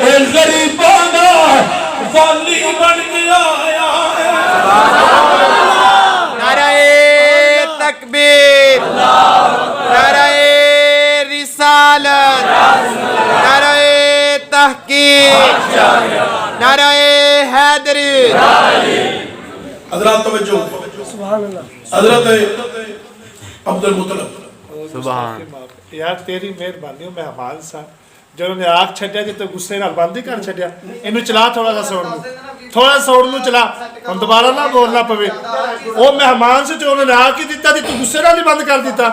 اے غریبانہ والی بن کے آیا نعرہ تکبیر نعرہ رسالت نعرہ تحقیق نعرہ حیدری حضرات توجہ سبحان اللہ حضرت عبد المطلب سبحان یار تیری مہربانی مہمان سا جب نے آگ چھڈیا جی تو غصے نال بند ہی کر چھڈیا اینو چلا تھوڑا سا ساؤنڈ نو تھوڑا ساؤنڈ نو چلا ہن دوبارہ نہ بولنا پوے او مہمان سے جو انہوں نے آگ کی دیتا دی تو غصے نال ہی بند کر دیتا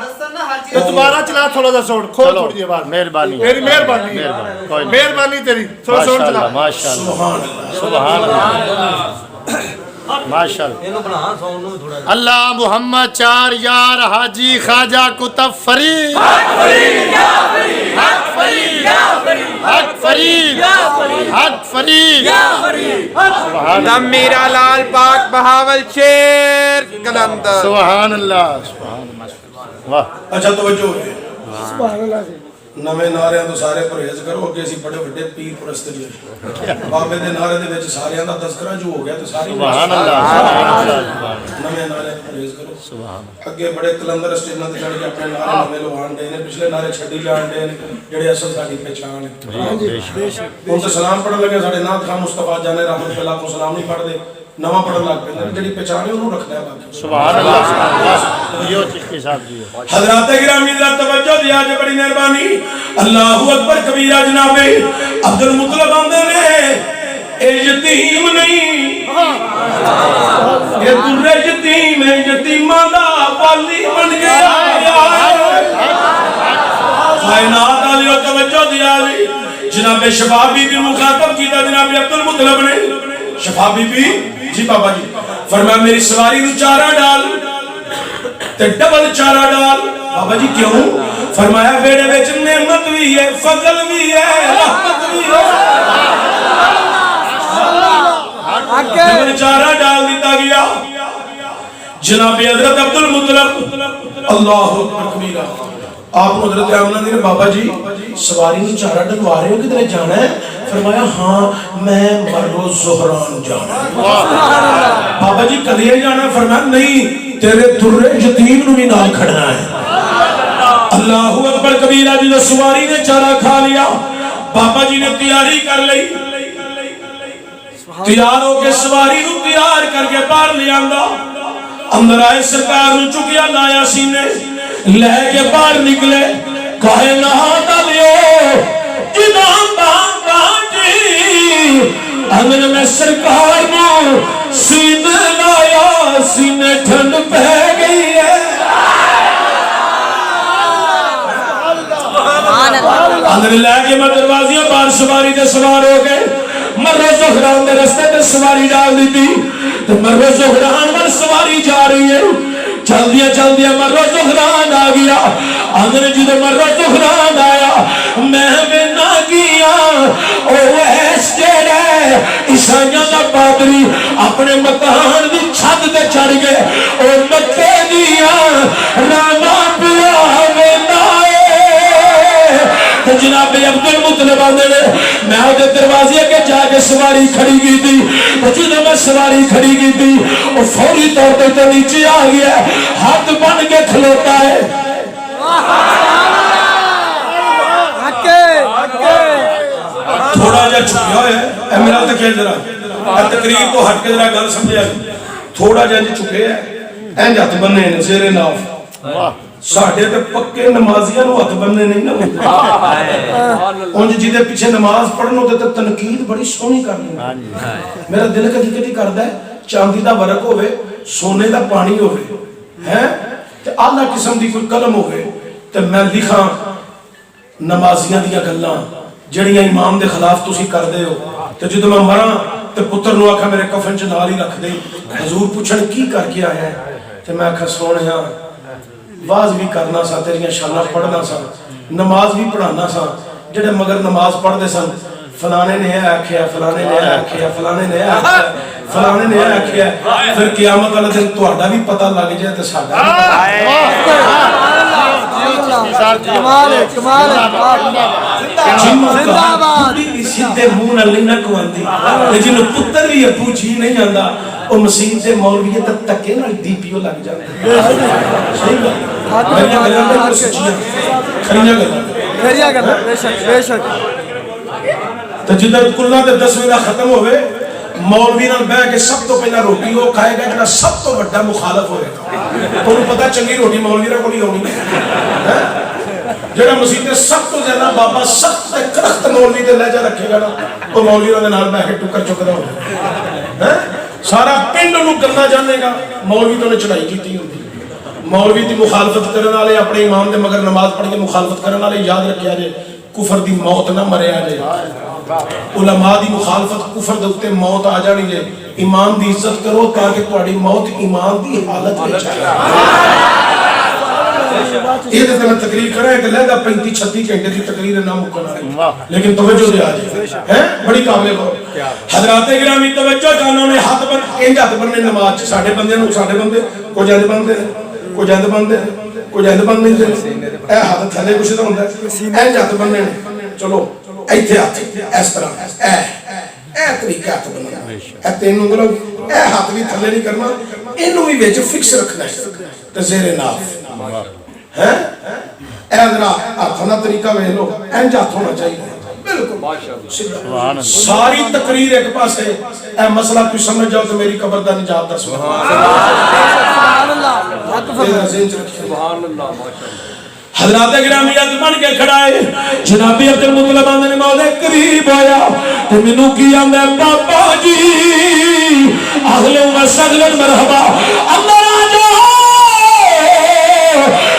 تو دوبارہ چلا تھوڑا سا ساؤنڈ کھول تھوڑی آواز مہربانی تیری مہربانی مہربانی تیری تھوڑا ساؤنڈ چلا ماشاءاللہ سبحان اللہ ماشاءاللہ اللہ محمد چار یار حاجی خواجہ کتب فرید حق فرید حق فرید تمیرہ لال پاک بہاول شیر کلندر سبحان اللہ سبحان اللہ واہ اچھا توجہ ہے سبحان اللہ نویں نعرے تو سارے پرہیز کرو اگے اسی بڑے بڑے پیر پرست جی بابے دے نعرے دے وچ سارے دا تذکرہ جو ہو گیا تے ساری سبحان اللہ نویں نعرے پرہیز کرو سبحان اگے بڑے کلندر اسٹیجاں تے چڑھ کے اپنے نعرے نویں لوان دے نے پچھلے نعرے چھڈی جان دے نے جڑے اصل ساڈی پہچان ہے ہن تے سلام پڑھن لگے ساڈے نات خان مصطفی جانے رحمت اللہ کو سلام نہیں پڑھ دے نواں پڑھن لگ پے جڑی پہچان ہے انہوں رکھنا ہے باقی سبحان اللہ یہ چشتی صاحب جی حضرات گرامی ذات توجہ دیا جے بڑی مہربانی اللہ اکبر کبیرہ جناب عبد المطلب آندے نے اے یتیم نہیں اے در یتیم ہے یتیماں دا والی بن گیا کائنات والی توجہ دیا جناب شفا بی بی مخاطب کیتا جناب عبد المطلب نے شفا بی بی جی بابا جی فرمایا میری سواری نو چارہ ڈال تے ڈبل چارہ ڈال بابا جی کیوں فرمایا بیڑے وچ نعمت بھی ہے فضل بھی ہے رحمت بھی ہے ڈبل چارہ ڈال دیتا گیا جناب حضرت عبد المطلب اللہ اکبر کبیرہ آپ حضرت آمنہ نے بابا جی سواری نو چارہ ڈلوا رہے ہو کدھر جانا ہے فرمایا ہاں میں مرو زہران جانا ہے بابا جی کدھر جانا ہے فرمایا نہیں تیرے در یتیم نو بھی نال کھڑنا ہے اللہ اکبر کبیرہ جی نے سواری نے چارہ کھا لیا بابا جی نے تیاری کر لی تیار ہو کے سواری نو تیار کر کے باہر لے آندا اندر آئے سرکار نو چکیا لایا سینے لے کے باہر نکلے کائنات لیو جناب بابا جی اندر میں سرکار نو سینے لایا سینے ٹھنڈ پہ گئی ہے اندر لے کے میں دروازیاں باہر سواری دے سوار ہو گئے مرو زہران دے رستے تے سواری ڈال دی تھی تو مرو زہران پر سواری جا رہی ہے چل دیا مرو زہران آ گیا اندر جدو مرو زہران آیا میں بنا کیا او ایس جیڑا ہے عیسائیاں دا پادری اپنے مکان دی چھت تے چڑھ گئے او مکے دیا راما جناب عبد المطلب آدھے نے میں وہ دروازے کے جا کے سواری کھڑی کی تھی تو جدو میں سواری کھڑی کی تھی وہ فوری طور پہ تو نیچے آ گیا ہاتھ بن کے کھلوتا ہے تھوڑا جا چھپیا ہے اے میرا تکیل ذرا تقریر تو ہٹ کے ذرا گل سمجھا تھوڑا جا جی چھپے ہے این جات بننے ہیں زیر ناف ساڑھے تے پکے نمازیاں نو ہاتھ بننے نہیں نہ انج جی دے پیچھے نماز پڑھنو تے تنقید بڑی سونی کرنی میرا دل کدی کدی کردا ہے چاندی دا ورق ہوے سونے دا پانی ہوے ہیں تے اعلی قسم دی کوئی قلم ہوے تے میں لکھاں نمازیاں دیاں گلاں جڑیاں امام دے خلاف تسی کردے ہو تے جدوں میں مراں تے پتر نو آکھا میرے کفن چ نال ہی رکھ دے حضور پوچھن کی کر کے آیا ہے تے میں آکھا سونیا واز بھی کرنا سا تیریاں شاناں پڑھنا سا نماز بھی پڑھانا سا جڑے مگر نماز پڑھ دے سن فلانے نے آکھیا فلانے نے آکھیا فلانے نے آکھیا فلانے نے آکھیا پھر قیامت والے دن تہاڈا بھی پتہ لگ جائے تے ساڈا کمال ہے کمال زندہ باد سیدھے منہ نال نہیں نہ کواندی تے جنوں پتر بھی ابو جی نہیں آندا او مسیح دے مولوی تے تکے نال ڈی پی او لگ جاندا صحیح بات میری گلاں تے سچیاں کھڑیاں گلاں کھڑیاں گلاں بے شک تے جدھر کلا تے 10ویں دا ختم ہوے مولوی نال بیٹھ کے سب تو پہلا روٹی وہ کھائے گا جڑا سب تو بڑا مخالف ہوئے گا تو پتہ چنگی روٹی مولوی را کوئی ہونی ہے جڑا مسیح تے سب تو زیادہ بابا سخت تے کرخت مولوی تے لہجہ رکھے گا نا وہ مولوی دے نال بیٹھ کے ٹکر چکدا ہوگا سارا پنڈ نو گلا جانے گا مولوی تو نے چڑھائی کیتی ہوندی مولوی دی مخالفت کرن والے اپنے امام دے مگر نماز پڑھ کے مخالفت کرن والے یاد رکھیا جے کفر دی موت نہ مریا جے علماء دی مخالفت کفر دے اوتے موت آ جانی جے ایمان دی عزت کرو تاکہ تہاڈی موت ایمان دی حالت وچ یہ تے میں تقریر کرا ہے کہ لہدا 35-36 گھنٹے دی تقریر نہ مکنا ہے لیکن توجہ دے آ جائے ہیں بڑی قابل ہو حضرات گرامی توجہ جانو نے ہاتھ بن انج ہاتھ بننے نماز چ ساڈے بندے نو ساڈے بندے کو جند بندے کو جند بندے کو جند بندے اے ہاتھ تھلے کچھ تے ہوندا ہے انج ہاتھ بننے چلو ایتھے ہاتھ اس طرح اے طریقہ ہاتھ بننا اے تین انگلوں اے ہاتھ بھی تھلے نہیں کرنا اینو بھی وچ فکس رکھنا ہے تے زیر ناف ہے اے ذرا ہاتھوں دا طریقہ ویکھ لو انج ہاتھ ہونا چاہیے بالکل ساری تقریر ایک پاس ہے اے مسئلہ کوئی سمجھ جاؤ تو میری قبر دا نجات دا سبحان اللہ سبحان اللہ حضرات گرامی عزت بن کے کھڑا ہے جناب عبد المطلب نے مولا قریب آیا تے مینوں کی آندا بابا جی اہلا و سہلا مرحبا اللہ راجو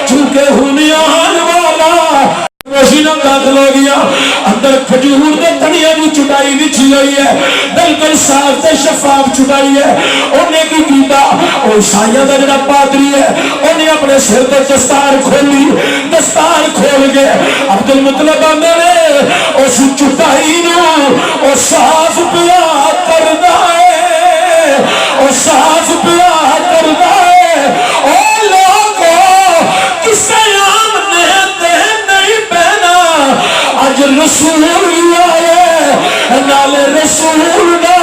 چونکہ ہنیان والا مشینہ داخل ہو گیا اندر کھجور دے تنیاں دی چٹائی وچھی ہوئی ہے بالکل صاف تے شفاف چٹائی ہے اونے کی کیتا او عیسائیاں دا جڑا پادری ہے اونے اپنے سر تے دستار کھولی دستار کھول کے عبد المطلب نے اس چٹائی نو او صاف پیا کردا ہے او صاف پیا کردا ہے او لوگو کسے عام نے تے نہیں پہنا اج رسول آئے نال رسول دا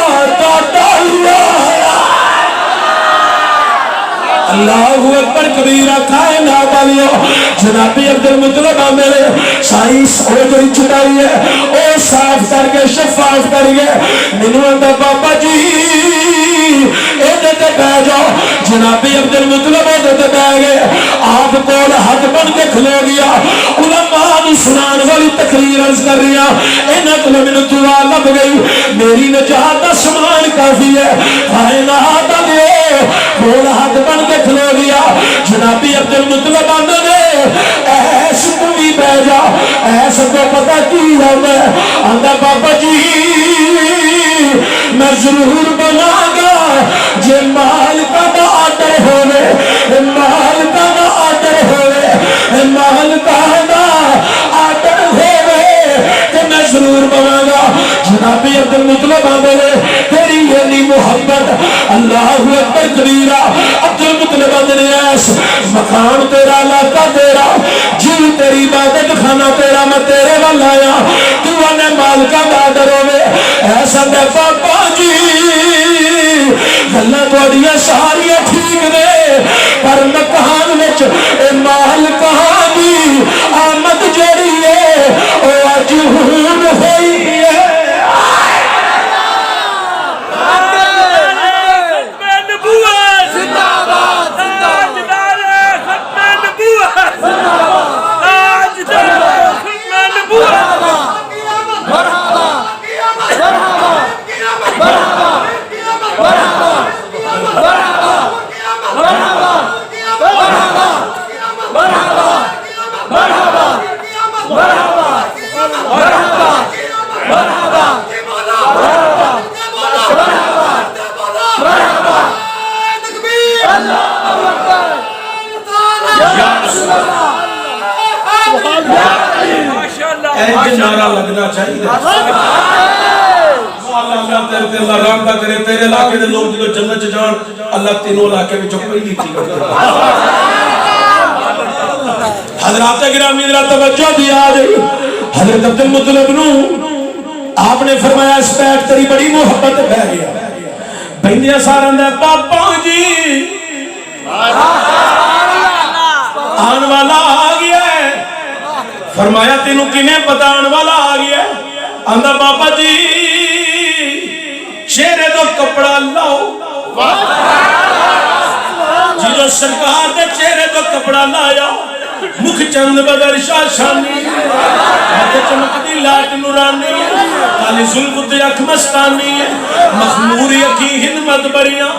ڈالیا اللہ اکبر کبیرہ کائنات والیو جناب عبد المطلب میرے سائنس او جڑی چٹائی ہے او صاف کر کے شفاف کر کے مینوں آندا بابا جی ایدے تے بیٹھ جاؤ جناب عبد المطلب ایدے تے بیٹھ گئے آپ کول ہاتھ بن کے کھلو گیا علماء نو سنان والی تقریر عرض کر رہا انہاں کول مینوں دعا لب گئی میری نجات دا سامان کافی ہے کائنات والے کول ہاتھ بن کے کھلو گیا جناب عبد المطلب نے ایس کو بھی بیٹھ جا ایس کو پتہ کی ہے آندا بابا جی میں ضرور بنا گا جے مالکہ دا آڈر ہوئے مالکہ دا آڈر ہوئے مالکہ دا آڈر ہوئے کہ میں ضرور بنا گا جناب عبد المطلب میرے تیری یعنی محبت اللہ اکبر کبیرہ عبد المطلب نے ایس مقام تیرا علاقہ تیرا جی تیری عبادت خانہ تیرا میں تیرے وال آیا تو نے مالکہ بادر ہوئے ایسا دے پاپا جی گلہ توڑیاں ساریاں ٹھیک نے پر مکان وچ اے مال کہاں دی آمد جڑی ہے او اج ہون ہوئی ہے نعرہ لگنا چاہیے اللہ تیرے تے اللہ رحمتہ کرے تیرے علاقے دے لوگ جدو جنت جان اللہ تینوں علاقے میں جو پہلی تھی حضرات گرامی ذرا توجہ دیا جائے حضرت عبد المطلب نو آپ نے فرمایا اس پیٹ تیری بڑی محبت بہ گیا بہندیاں سارن دے پاپا جی آن والا آ گیا ہے فرمایا تینوں کنے پتا آن والا آ گیا ہے آندہ بابا جی چہرے تو کپڑا لاؤ جی جو سرکار دے چہرے تو کپڑا لایا مکھ چند بدر شاشانی ہاتھ چمکتی لاٹ نورانی کالی ظلمت اکھ مستانی مخموری اکھی ہنمت بریاں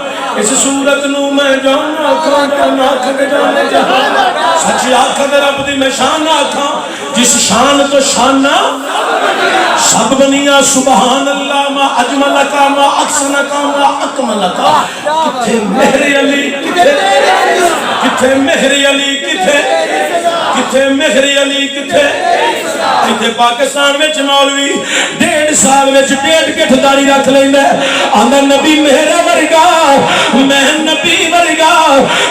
اس صورت نو میں جانا آکھاں جانا آکھاں جانے جہاں سچی آکھاں در رب دی میں شان آکھاں جس شان تو شانہ سب بنیا سبحان اللہ ما اجملکا ما اکسنکا ما اکملکا کتھے مہر علی کتھے مہر علی کتھے مہر علی کتھے ایتھے پاکستان میں مولوی 1.5 سال میں 1.5 گٹھ داڑھی رکھ لیندے آندا نبی میرا ورگا میں نبی ورگا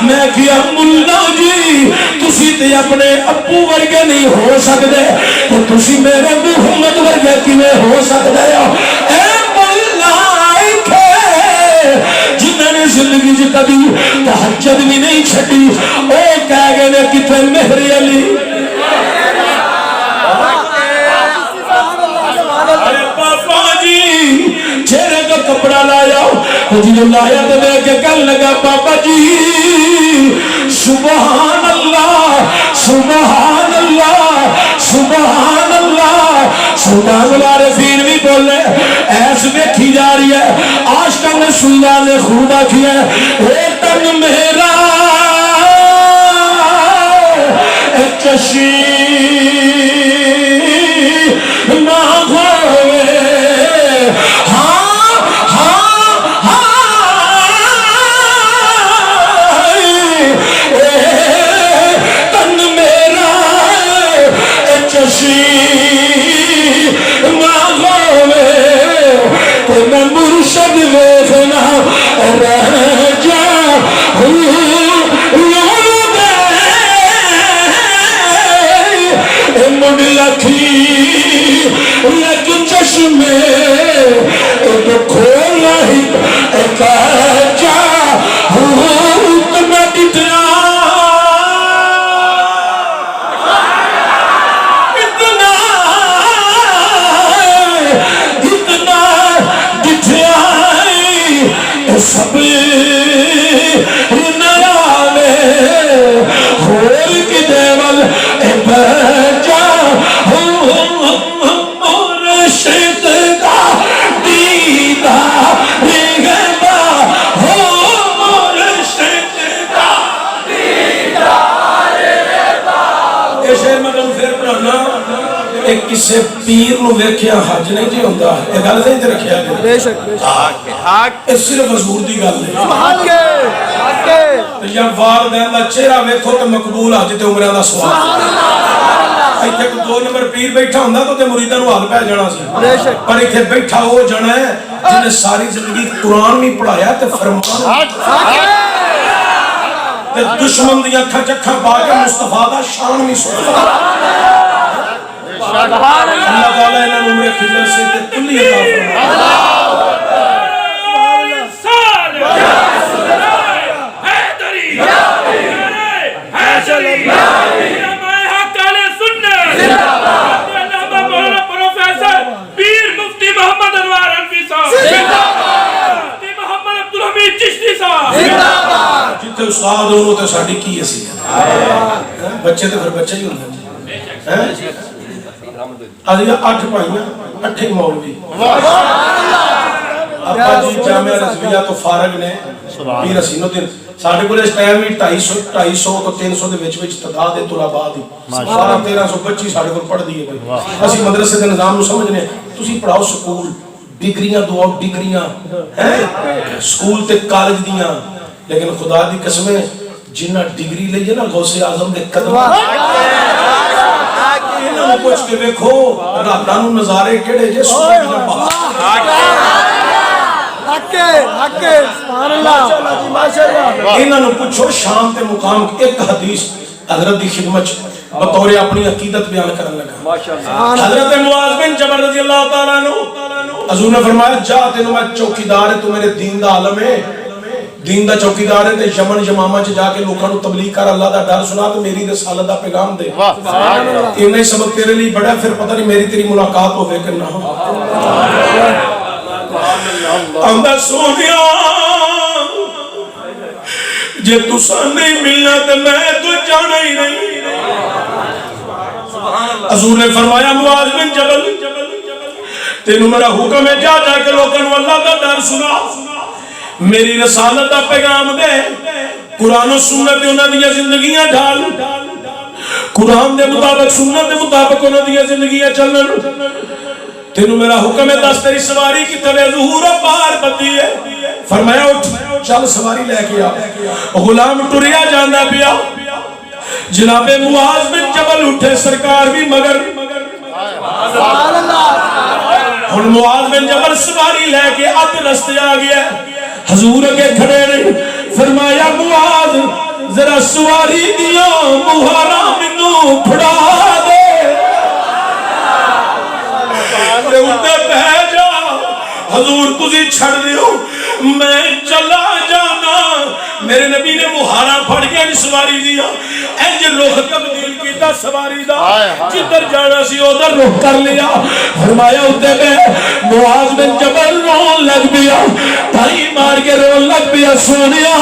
میں کیا ملا جی تسی تے اپنے ابو ورگے نہیں ہو سکدے تو تسی میرے محمد ورگے کیویں ہو سکدے ہو اے ملائکے جنہاں نے زندگی وچ کبھی تہجد بھی نہیں چھڈی او کہہ گئے نے کتھے مہر علی ارے پاپا جی چہرے تو کپڑا لایا جی لایا تو دے کے کل لگا پاپا جی سبحان اللہ سبحان اللہ سبحان اللہ سبحان اللہ رفین بھی بولے ایس بیٹھی جا رہی ہے عاشقاں نے سویدہ نے خدا کیا ہے اے تن میرا اے چشی مرشد ویخنا رہ جا مڈ لکھی لگ چشمے کھولا ہی جا میں ڈٹیا سب نرالے ہور کی دیول اے بجا مرشد کا دیدہ رگبا ہو مرشد کا دیدہ رگبا اے شہر میں تم پھر پڑھنا ایک کسے پیر نو ویکھیا حج نہیں جی ہوندہ اے گل نہیں تے رکھیا گیا بے شک اے صرف حضور دی گل ہے سبحان کے یا والدین دا چہرہ ویکھو تے مقبول حج تے عمرہ دا سوال ایتھے کو 2 نمبر پیر بیٹھا ہوندا تو تے مریداں نو حال پہ جانا سی پر ایتھے بیٹھا ہو جانا ہے جن نے ساری زندگی قرآن بھی پڑھایا تے فرمان تے دشمن دی اکھاں چکھاں پا کے مصطفیٰ دا شان بھی سنا اللہ تعالیٰ انہوں عمر خضر سے کلی عطا فرمائے جتنے استاد ہونے تے ساڈی کی حیثیت بچے تے پھر بچے ہی ہوندے ہیں ادھی 8 بھائیاں 8 مولوی ابا جی جامعہ رضویہ تو فارغ نے پیر حسین الدین ساڈے کول اس ٹائم بھی 250 تو 300 دے وچ تعداد ہے طلباء دی 1300 بچی ساڈے کول پڑھدی ہے بھائی اسی مدرسے دے نظام نو سمجھنے تسی پڑھاؤ سکول ڈگریاں دو ڈگریاں سکول تے کالج دیاں لیکن خدا دی قسمیں جنہ ڈگری لئیے نا غوث اعظم دے قدمہ انہوں پوچھ کے دیکھو رابطانو نظارے کیڑے جے سوئی نہ حق سبحان اللہ انہوں نے پوچھو شام تے مقام ایک حدیث حضرت دی خدمت بطور اپنی عقیدت بیان کرنے لگا حضرت معاذ بن جبل رضی اللہ تعالیٰ عنہ حضور نے فرمایا جا تینوں میں چوکیدار ہے تو میرے دین دا عالم ہے دین دا چوکیدار ہے تے یمن یمامہ چ جا کے لوکاں نو تبلیغ کر اللہ دا ڈر سنا تے میری رسالت دا پیغام دے انہیں سبق تیرے لیے بڑا پھر پتہ نہیں میری تیری ملاقات ہوے کہ نہ ہو اندر سونیا جے تساں نہیں ملنا تے میں تو جانا ہی نہیں حضور نے فرمایا معاذ بن جبل تینوں میرا حکم ہے جا جا کے لوگوں نو اللہ دا ڈر سنا میری رسالت دا پیغام دے قرآن و سنت دے انہاں دیاں زندگیاں ڈھال قرآن دے مطابق سنت دے مطابق انہاں دیاں زندگیاں چلن تینوں میرا حکم ہے دس تیری سواری کی طرح ظہور پار بندی ہے فرمایا اٹھ چل سواری لے کے آ غلام ٹریا جانا پیا جناب معاذ بن جبل اٹھے سرکار بھی مگر ہن معاذ بن جبل سواری لے کے ادھ رستے آ گیا حضور اگے کھڑے نے فرمایا معاذ ذرا سواری دیاں مہارا مینوں پھڑا دے تے اُتے بہ جا حضور تسی چھڑ دیو میں چلا جانا میرے نبی نے مہارا پھڑ گیا سواری دیا انج رخ تبدیل کیتا سواری دا جدھر جانا سی ادھر رخ کر لیا فرمایا اُتے میں معاذ بن جبل رون لگ پیا تائی مار کے رون لگ پیا سونیا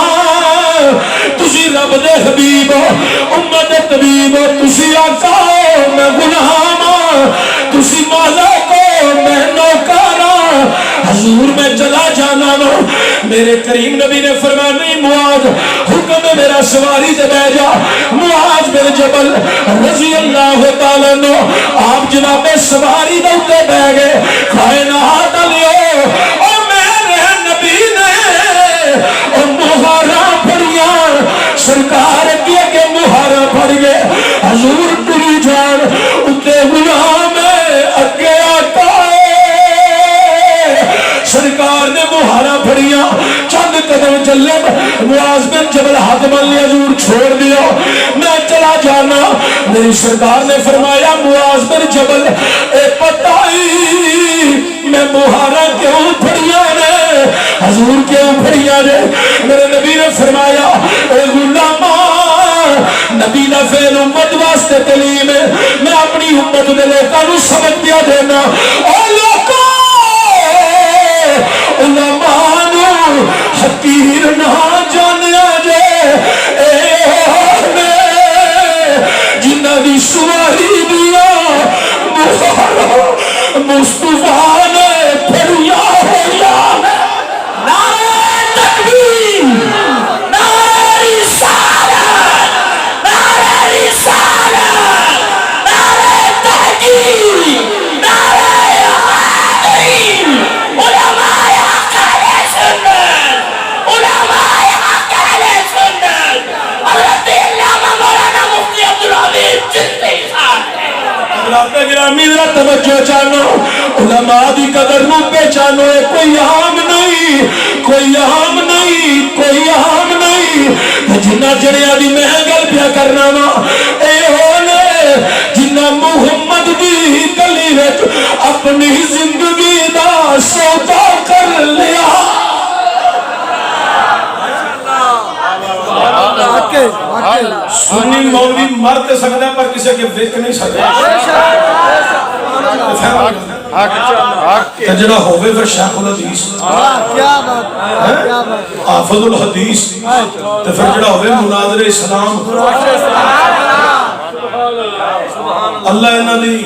تسی رب دے حبیب امت دے طبیب تسی آقا میں غلام تسی مولا کو میں نوکارا حضور میں چلا جانا نا میرے کریم نبی نے فرمایا نہیں معاذ حکم ہے میرا سواری دے بہ جا معاذ بن جبل رضی اللہ تعالیٰ عنہ آپ جناب سواری دے اتے بہ گئے کائنات لیو او میرے نبی نے او مہارا پڑیاں سرکار کیا کہ مہارا پڑ گئے حضور ٹری جان اتے غلام اگے آقا سرکار نے مہارا پھڑیاں چند قدم چلے معاذ بن جبل ہاتھ بن لیا حضور چھوڑ دیا میں چلا جانا میری سرکار نے فرمایا معاذ بن جبل اے پتائی میں مہارا کیوں پھڑیاں نے حضور کیوں پھڑیاں نے میرے نبی نے فرمایا اے غلامہ نبی نہ فعل امت واسطے تعلیم ہے میں اپنی امت دے لوکاں نو سبق دیا دینا او لوکاں علماء نو حقیر نہ جانیا جے اے جنہ دی سواری دیا مہارا مصطفیٰ نے پھڑیا ہویا نعرہ تکبیر نعرہ رسالت نعرہ رسالت نعرہ تحقیق نعرہ حاضرین علماء حق اہل سنت علماء حق اہل سنت حضرت علامہ مولانا مفتی عبدالحمید چشتی صاحب حضرات گرامی ذرا توجہ چانو علماء دی قدر نو پہچانو کوئی عام نہیں کوئی عام نہیں کوئی عام نہیں جنہ جڑیاں دی میں گل پیا کرنا وا اے ہونے جنہ محمد دی تو سکتا پر کسی کے ویک نہیں سکتا جڑا ہوئے پھر شیخ الحدیث کیا بات حافظ الحدیث تو پھر جڑا ہوئے مناظر اسلام اللہ انہاں دی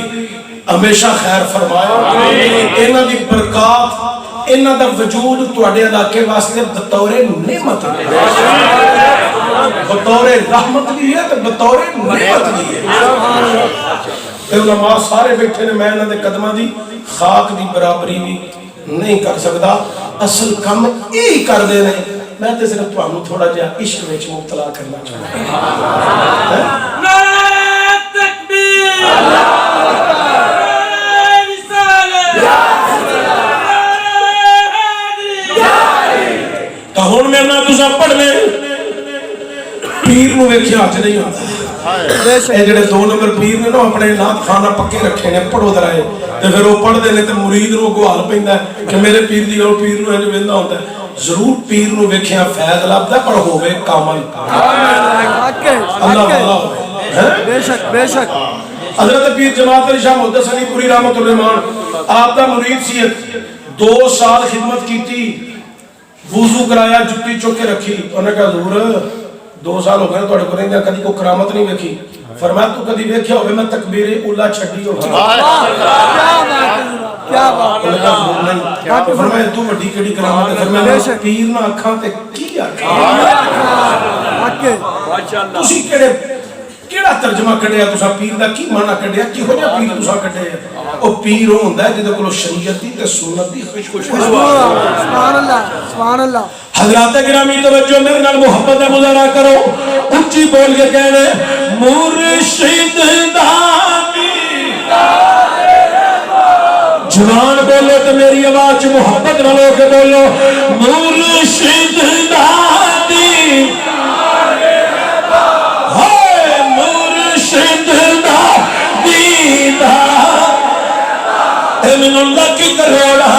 ہمیشہ خیر فرمائے انہاں دی برکات انہاں دا وجود تواڈے علاقے واسطے بطور نعمت ہے بطور رحمت بھی ہے تو بطور نعمت بھی ہے تے علماء سارے بیٹھے نے میں انہاں دے قدماں دی خاک دی برابری بھی نہیں کر سکتا اصل کم یہی کر دے رہے میں تے صرف تانوں تھوڑا جہا عشق وچ مبتلا کرنا چاہتا تو ہن میرے نال تساں پڑھنے پیر نو ویکھیا ہاتھ نہیں آندا اے جڑے 2 نمبر پیر نے نا اپنے نات خانہ پکے رکھے نے پڑھو درائے تے پھر وہ پڑھ دے نے تے مرید نو گوال پیندا ہے کہ میرے پیر دی گل پیر نو انج ویندا ہوندا ہے ضرور پیر نو ویکھیا فیض لبدا پر ہوے کامل اللہ والا بے شک بے شک حضرت پیر جماعت علی شاہ محدث علی پوری رحمت اللہ آپ دا مرید سی 2 سال خدمت کیتی وضو کرایا جُتی چک کے رکھی انہوں نے کہا حضور 2 سال ہو گئے تو کو رہندے کدی کو کرامت نہیں ویکھی فرمایا تو کدی ویکھیا ہوے میں تکبیر اولا چھڈی ہو کیا بات فرمایا تو بڑی کیڑی کرامت ہے فرمایا پیر نہ اکھاں تے کی اکھاں تسی کیڑا ترجمہ کڈیا تساں پیر دا کی معنی کڈیا کیہو جا پیر تساں کڈیا او پیر ہوندا ہے جدے کول شریعت دی تے سنت دی خوشبو سبحان اللہ سبحان اللہ حضرات گرامی توجہ میرے نال محبت کا مظاہرہ کرو اونچی بول کے کہنے مرشد دانی جوان بولو تو میری آواز محبت نہ لو کے بولو مرشد دانی ہائے مرشد دانی من اللہ کی کروڑا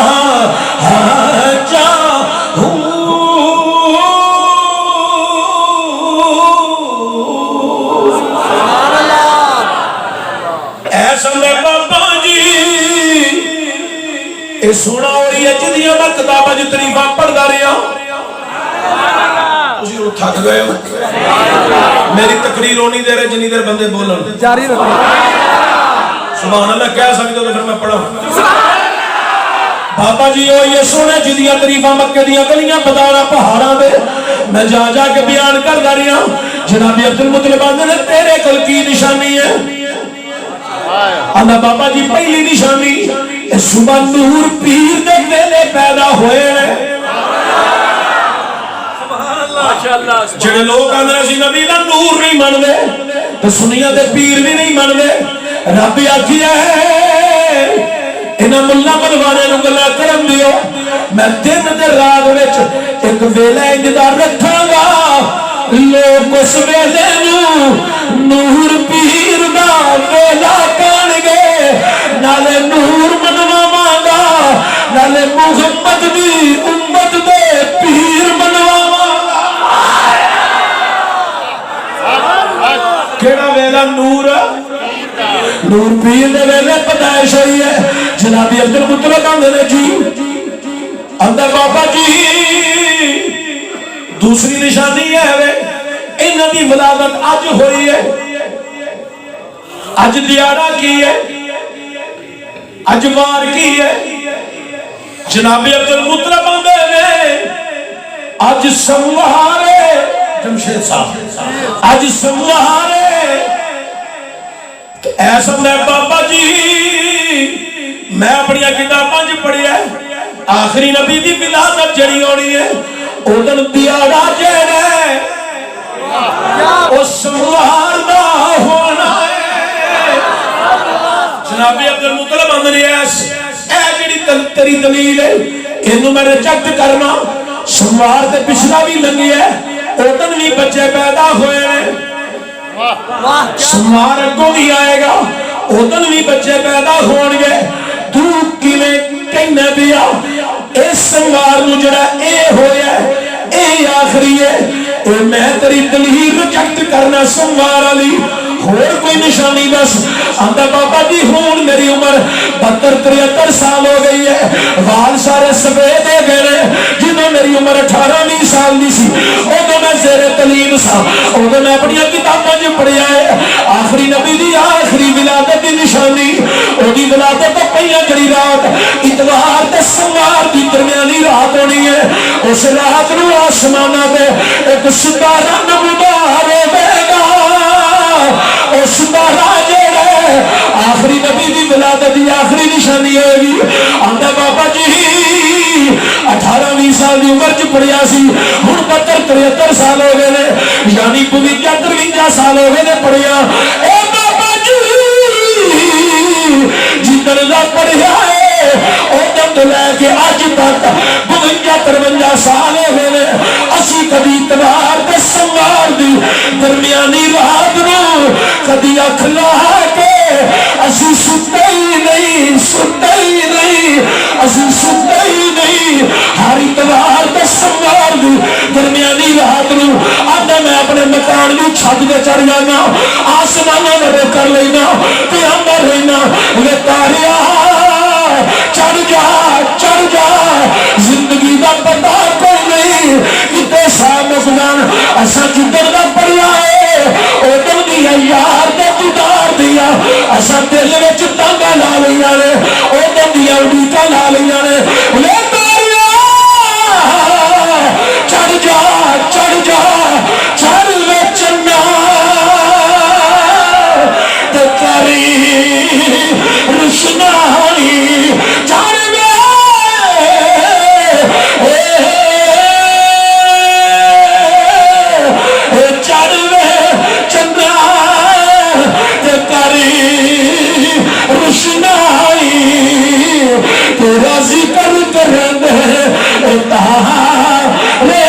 اے سونا ہو رہی ہے جدیاں میں کتابہ جو طریفہ پڑھ دا رہی ہوں اسی رو تھک گئے ہو میری تقریر ہونی دے رہے جنی دیر بندے بولن جاری رکھیں سبحان اللہ کہہ سکتے تو پھر میں پڑھا بابا جی ہو یہ سونے جدیاں طریفہ مکہ دیاں گلیاں بدارا پہاڑاں دے میں جا جا کے بیان کر دا رہی ہوں جناب عبدالمطلب آدھے نے تیرے کل کی نشانی ہے اللہ بابا جی پہلی نشانی صبح نور پیر دے ویلے پیدا ہوئے جڑے لوگ آندے سی نبی دا نور نہیں من دے تو سنیا دے پیر بھی نہیں من دے رب آکھیا ہے انہاں ملا بنوانے نوں گلاں کرن دیو میں دن تے رات وچ ایک ویلا انتظار رکھاں گا لوگ اس ویلے نوں نور پیر دا ویلا کہن گے نالے نور منواواں گا نالے محمد دی امت دے پیر منواواں گا کیڑا ویلا نور نور پیر دے ویلے پیدائش ہوئی ہے جناب عبدالمطلب آندے نے جی اندر بابا جی دوسری نشانی ہے انہاں دی ولادت اج ہوئی ہے اج دیارہ کی ہے اج وار کی ہے جناب عبدالمطلب آندے نے اج سموار جمشید صاحب اج سموار ایسا میں بابا جی میں اپنی کتاباں وچ پڑھیا آخری نبی دی ولادت جڑی ہونی ہے اودن دیارہ جڑا ہے او سموار دا ہونا ہے جناب عبدالمطلب اندر اے جڑی تیری دلیل ہے اینو میں ریجیکٹ کرنا سموار تے پچھلا بھی لنگی ہے اودن بھی بچے پیدا ہوئے ہیں سموار اگوں بھی آئے گا اودن بھی بچے پیدا ہون گے تو کیویں کہنا دیا اس سموار نو جڑا اے ہویا اے آخری ہے اے میں تیری دلیل ریجیکٹ کرنا سموار علی ہوئے کوئی نشانی دس آندہ بابا جی ہون میری عمر 72-73 سال ہو گئی ہے وال سارے سفید ہو گئے جنہوں میری عمر 18 سال دی سی ادو میں زیر تعلیم سا ادو میں اپنی کتاباں جو پڑھیا ہے آخری نبی دی آخری ولادت دی نشانی اودی ولادت تو پہیا جڑی رات اتوار تے سوار دی درمیانی رات ہونی ہے اس رات نو آسمانہ پہ ایک ستارہ نمودار ہوے گا اس ستارہ جڑا آخری نبی دی ولادت دی آخری نشانی ہوئے گی آندہ بابا جی 18 سال دی عمر چ پڑھیا سی ہن 72-73 سال ہو گئے نے یعنی 52-53 سال ہو گئے نے پڑھیا اے بابا جی جتن دا پڑھیا ہے او دم لے کے اج تک 52-53 سال ہو گئے نے اسی کبھی اتوار تے سوار دی درمیانی رات نو کبھی اکھ لا کے اسی ستے ہی نہیں اسی ستے ہی نہیں ہر اتوار تے سوار دی درمیانی رات نو آندا میں اپنے مکان دی چھت تے چڑھ جانا آسماناں دے کر لینا تے آندا رہنا وے تاریا چڑھ جا زندگی دا پتہ کوئی نہیں کتے سال مکان اسا جدر دا پڑیا ہے او دل دیا یار دے دیدار دیا اسا دل وچ تانگا لا لیا نے او دل دیا اڈیکا لا لیا نے لے تاریا چڑھ جا چڑھ لے چنا تے کری روشنائی چڑھ تیرا ذکر کرنے تارے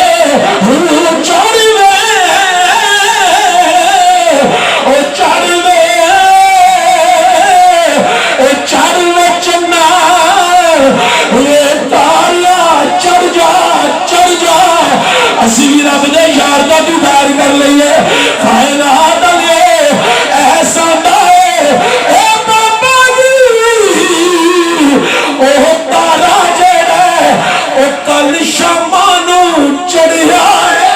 چڑھ وے چنا تاریا چڑھ جا اسی بھی رب دے یار دا دیدار کر لئیے کائنات ایسا دائے اے بابا جی او تارا جڑا او کل شامانو چڑھیا ہے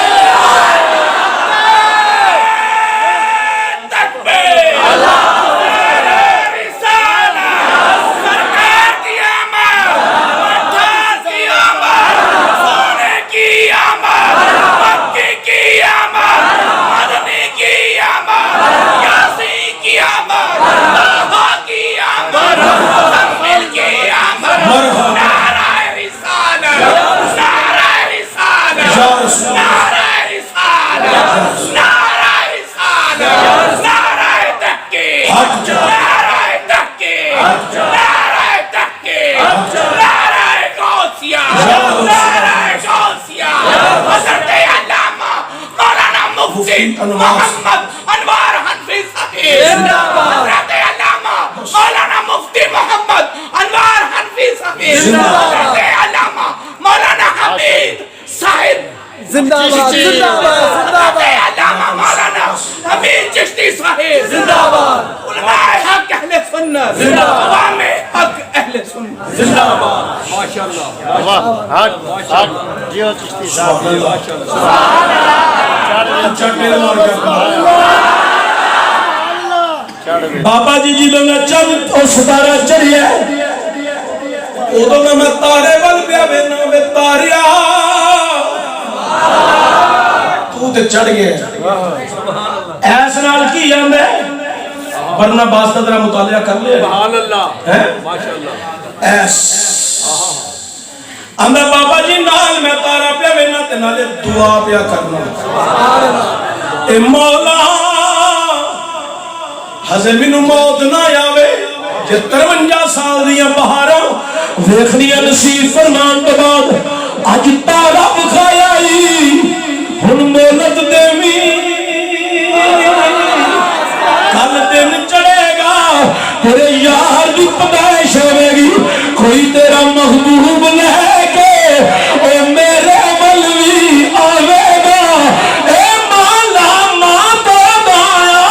محمد انوار حنفی صاحب حضرت علامہ مولانا مفتی محمد انوار حنفی صاحب حضرت علامہ مولانا حمید صاحب زندہ باد حضرت علامہ مولانا حمید چشتی صاحب زندہ باد علماء حق اہل سنت زندہ باد عوام حق اہل سنت زندہ باد ماشاءاللہ حق جیو چشتی صاحب بابا جی جدو میں چند اور ستارہ چڑھیا ادو میں تارے ول پیا وینا وے تاریا تو تے چڑھ گیا ایس نال کی جاندا ہے ورنہ باس ذرا مطالعہ کر لے سبحان اللہ ماشاءاللہ ایس اندر بابا جی نال میں تارا پیا وینا تے نالے دعا پیا کرنا سبحان اللہ اے مولا حضر منو موت نہ آوے جے 53 سال دیاں بہاراں ویکھنیاں نصیب فرمان تو بعد اج تارا بکھایا ہن مولت دیویں کل دن چڑھے گا تیرے یار دی پیدائش ہوے گی کوئی تیرا محبوب لے کے اے میرے مولوی آوے گا اے مولا ماں تو دایا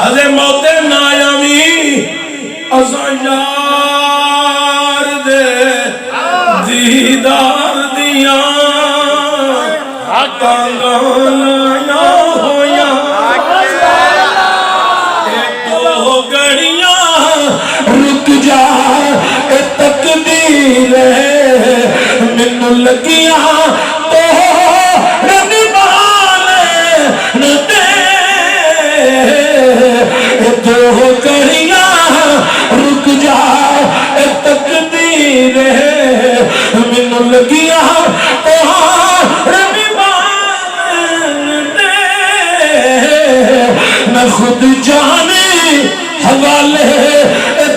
ہزے موتے نایامی اسا یار دے دیدار دیاں کانگانا ہویا دو گھڑیاں رک جا اے تقدیر مینوں لگیاں تو دو گھڑیاں رک جا اے تقدیر مینوں لگیاں میں خود جانے حوالے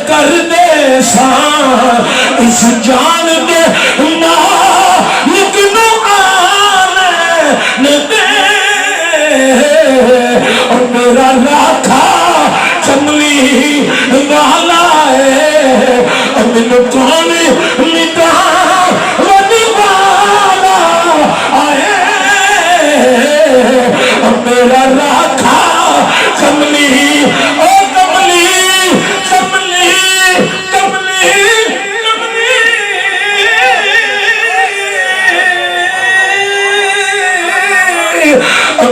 کر دے ساں اس جان دے مالک نو آنے دے اور میرا راکھا چملی والا ہے اور مینوں کون مٹا ونی والا آئے اور میرا راکھا کملی او کملی کملی کملی کملی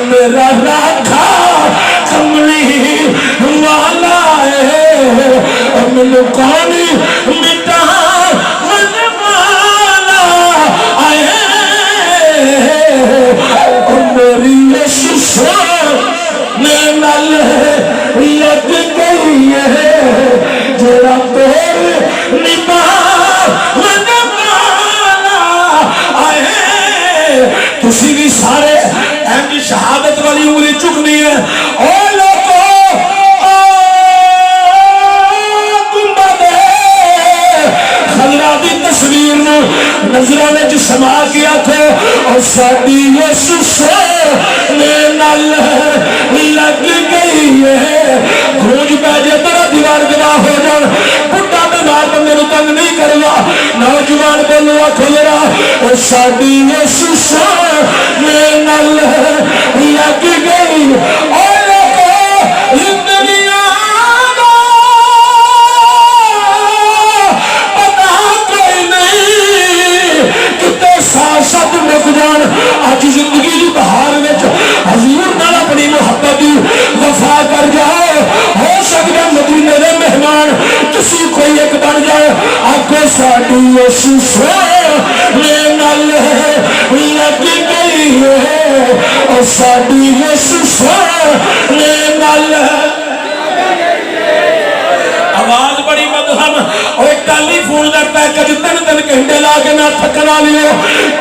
میرا راکھا کملی والا ہے مینوں کون مٹا والا آئے میری سونے نال لگ گئی ہے جڑا تیر نبھاون والا آئے تسی بھی سارے اہم شہادت والی انگلی چکنی ہے او لوگو خضرا دی تصویر نظروں میں سما گیا تھے اور ساڈی یسوع نے نال لگ گئی ہے گونج پہ جے تیرا دیوار گواہ ہو جان بڈھا بیمار بندے نوں تنگ نہیں کرے گا نوجوان بولو آکھو ذرا اور ساڈی یسوع نے نال لگ گئی اور لوگو زندگیاں سب مک جان اج زندگی دی بہار وچ حضور نال اپنی محبت دی وفا کر جاؤ ہو سکدا مدینے دے مہمان تسی کوئی ایک بن جائے آکھو ساڈی یسوع نے نال لگ گئی ہے اور ساڈی یسوع نے نال آواز بڑی مدھم اور ٹیلی فون دا پیکج 3 گھنٹے لا کے نہ تھکنا لیو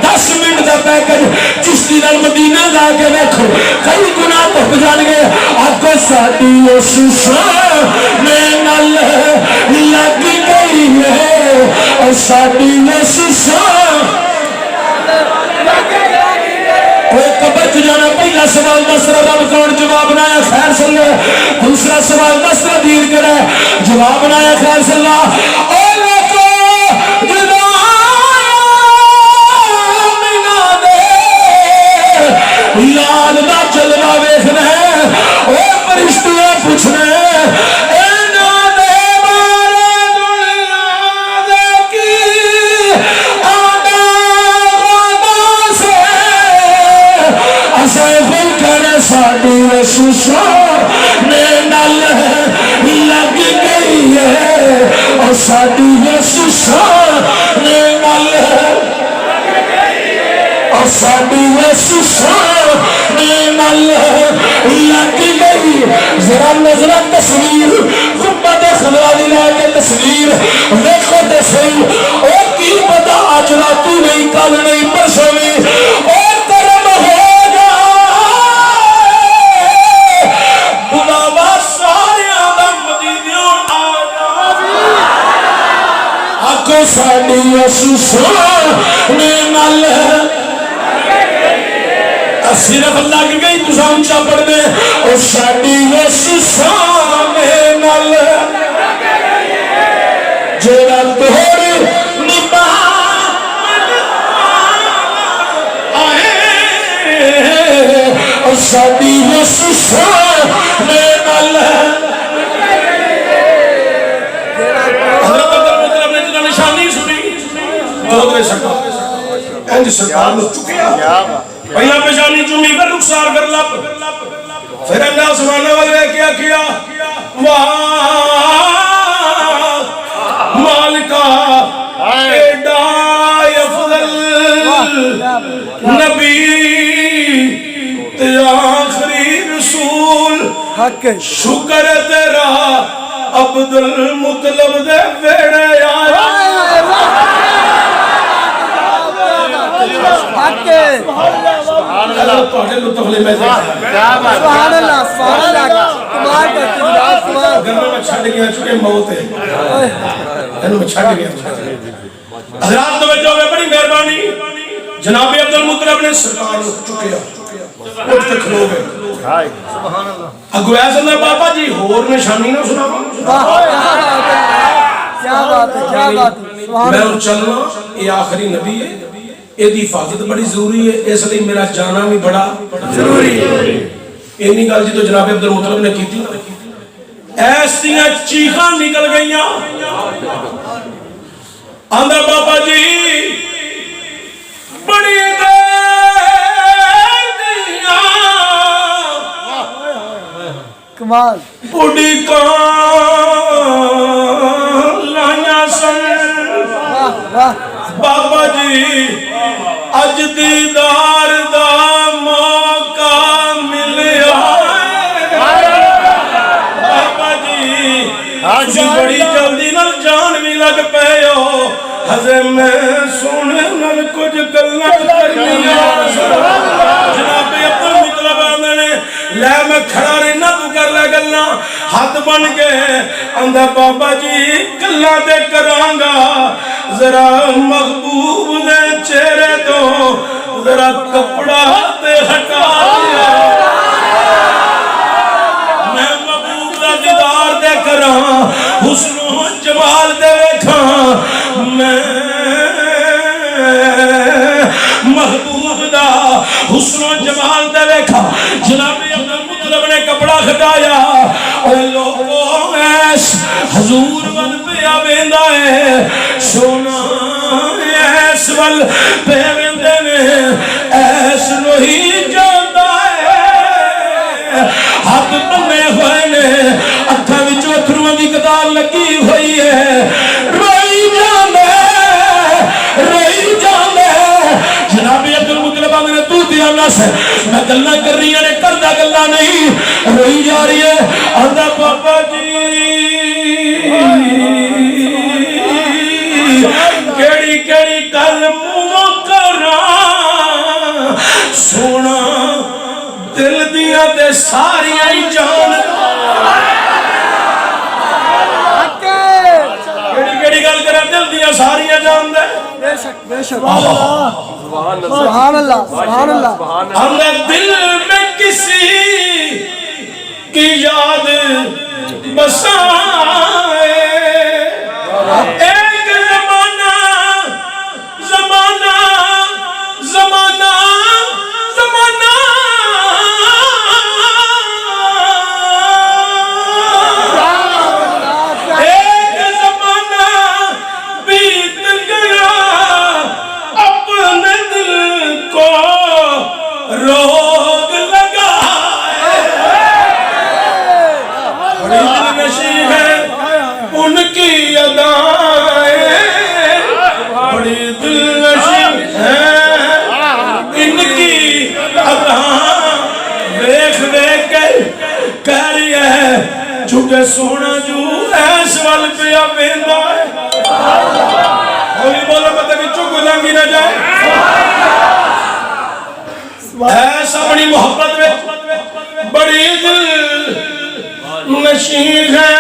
10 منٹ دا پیکج چشتی نال مدینہ لا کے دیکھو کئی گنا تھک جان گے آکھو ساڈی یسوع نے نال لگ گئی ہے اور ساڈی یسوع قبر چ جانا پہلا سوال دسرا رب کون جواب بنایا خیر صلی اللہ دوسرا سوال دسرا دین کرے جواب بنایا خیر صلی اللہ او لوگو یاد دا چلنا ویکھنا او فرشتے پوچھنا ساڈی یسوع نے نال لگ گئی ہے اور ساڈی یسوع نے نال اور ساڈی یسوع نے نال لگ گئی ذرا نظر تصویر گنبد خضرا دی لا کے تصویر دیکھو تے صحیح او کی پتہ اج رات نہیں کل نہیں پرسوں نہیں ساڈی یسوع نے نال صرف لگ گئی تساں اونچا پڑھنے اور ساڈی یسوع نے نال جڑا توڑ نبھاون آئے اور ساڈی یسوع نے نال انج سرکار نے چکیا پہلا پیشانی چومی کر رخسار کر لپ پھر اللہ آسمانہ والے کیا واہ مالکا ایڈا افضل نبی تے آخری رسول شکر تیرا عبد المطلب دے ویڑے آیا سبحان اللہ سبحان اللہ کمال کرتے ہیں گھر میں چھڑ گیا چکے موت ہے گھر میں چھڑ گیا حضرات توجہ ہوئے بڑی مہربانی جناب عبد المطلب نے سرکار چکیا اٹھ کے کھلو گئے اگو ایسا نے بابا جی ہور نشانی نہ سنا کیا بات ہے کیا بات ہے میں اور چلنا یہ آخری نبی ہے یہ دی حفاظت بڑی ضروری ہے اس لئے میرا جانا بھی بڑا ضروری ہے اینی گل جی تو جناب عبد المطلب نے کی تھی ایسیاں چیخاں نکل گئیاں آندھا بابا جی بڑی دیر دیاں کمال بڑی کان لائیاں سن بابا جی اج دیدار دا موقع ملیا بابا جی تسی بڑی جلدی نال جان بھی لگ پے ہو حضرت میں سونے نال کچھ گلاں کرنیاں جناب عبد المطلب نے لے میں کھڑا رہنا تو کر لے گلاں ہاتھ بن کے اندر بابا جی گلاں تے کرانگا ذرا محبوب دے چہرے تو ذرا کپڑا تے ہٹا دیا میں محبوب دا دیدار دے کراں حسن و جمال دے ویکھاں میں محبوب دا حسن و جمال دے ویکھاں جناب عبد المطلب نے کپڑا ہٹایا اور لوگوں ایس حضور ول پیا ویندا ہے سونا ایس ول پہ ویندے نے ایس روہی جاندا ہے ہاتھ بنے ہوئے نے اکھاں وچ اتھرواں دی قطار لگی ہوئی ہے روئی جاندے جناب عبد المطلب نے تو دیا نس میں گلاں کر رہی ہیں کردا گلاں نہیں روئی جا رہی ہے آندا بابا جی کیڑی کیڑی گل منہ کراں سونا دل دیاں تے ساریاں ہی جان کیڑی کیڑی گل کراں دل دیاں ساریاں جان دے بے شک بے شک سبحان اللہ سبحان اللہ ہمیں دل میں کسی کی یاد بسائے ایک زمانہ زمانہ زمانہ زمانہ ایک زمانہ بیت گیا اپنے دل کو روگ لگا بڑی دل نشی ہے ان کی ادائیں بڑی دل نشی ہے ان کی ادائیں دیکھ دیکھ کے کہہ رہی ہے چونکہ سونا جو ایس وال پہ ویندا ہے ہولی بولو پتہ کہ چوک لنگی نہ جائے ایسا بڑی محبت میں بڑی دل نشین ہے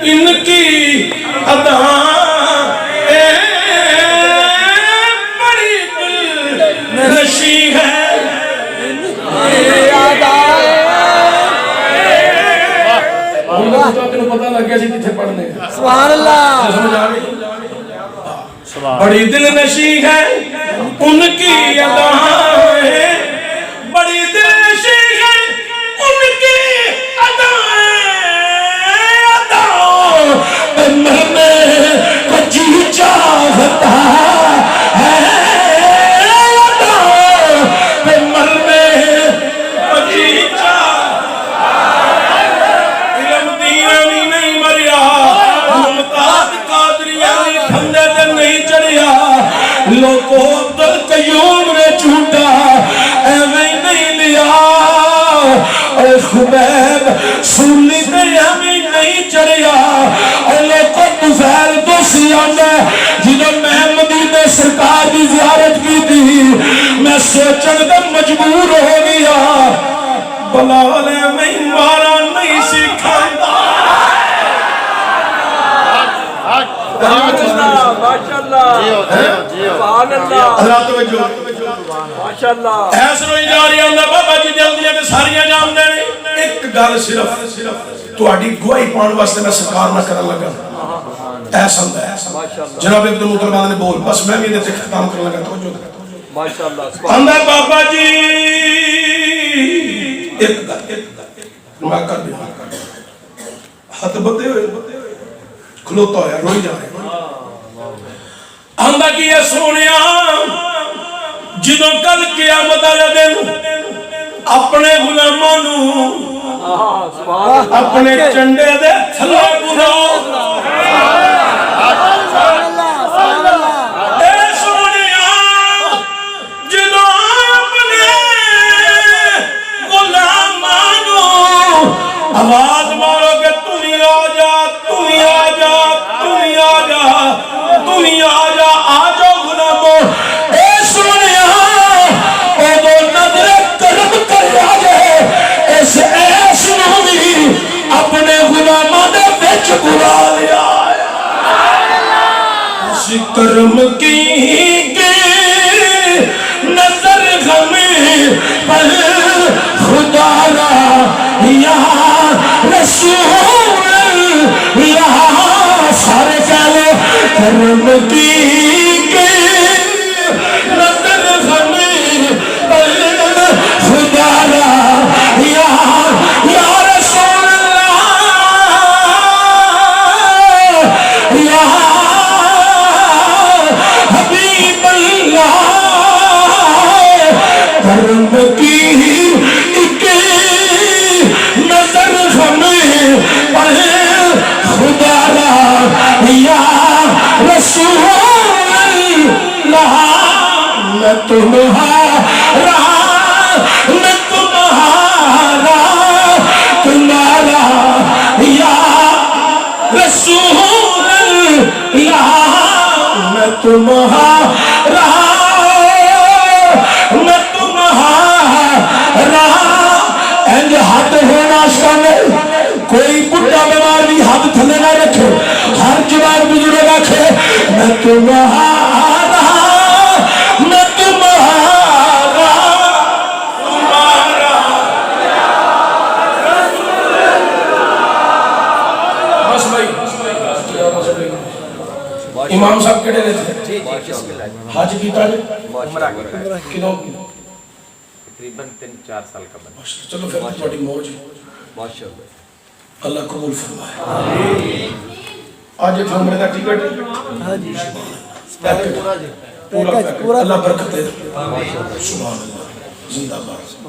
ان کی ادائیں بڑی دل نشین ہے پتہ لگ گیا سی کتنے پڑھنے سبحان اللہ بڑی دل نشی ہے ان کی ادائیں بڑی دل نشی ہے ان کی ادائیں میں جی چاہتا ہے سولی تے ہمیں نہیں چڑھیا اے کو طفیل تو سی آندا جدوں میں مدینے سرکار دی زیارت کی تھی میں سوچن تے مجبور ہو گیا بلال میں مارا نہیں سکھاندا حضرات توجہ ایس روئی جاری آندا بابا جی جلدی ہے ساریاں جان دے ایک گل صرف تہاڈی گواہی پاؤن واسطے میں سرکار نہ کرن لگا ایسا ہے جناب ابن مطلبان نے بول بس میں بھی ادھر ختم کرنے لگا توجہ آندا بابا جی ایک گل میں کر دیا ہاتھ بندے ہوئے کھلوتا ہوا روئی جا رہے آندا کی یہ سونیا جدوں کل قیامت والے دن اپنے غلاماں نوں اپنے چنڈے دے تھلے بلاؤ اے سونیا جدوں اپنے غلاماں نوں آواز مارو کہ تم ہی آ جا تم ہی آ جا تم ہی آ جا تم ہی آ جا آ جاؤ غلامو اے سونیا او دو نظر کرم کر آ جائے اس ایس نو بھی اپنے غلاموں نے بچ بلا لیا اس کرم کی نظر غمی پر خدا را یا رسول اللہ سارے کہلے کرم کی نظر غمی پر خدا را یا رسول اللہ یا حبیب اللہ کرم کی ایک نظر ہمیں پر خدا را یا رسول اللہ میں تمہارا میں تمہارا تمہارا یا رسول اللہ میں تمہارا میں تمہارا انج حد ہونا شامل کوئی بڑھا بیمار بھی حد تھلے نہ رکھے ہر جوان بزرگ آکھے میں تمہارا میں تمہارا تمہارا بس بھائی امام صاحب کڑے رہے تھے حج کیتا جی کنوں تقریباً 3-4 سال کا بنا چلو پھر تھوڑی موج ماشاءاللہ اللہ قبول فرمائے آج ایک عمرے کا ٹکٹ پورا اللہ برکت دے سبحان اللہ زندہ باد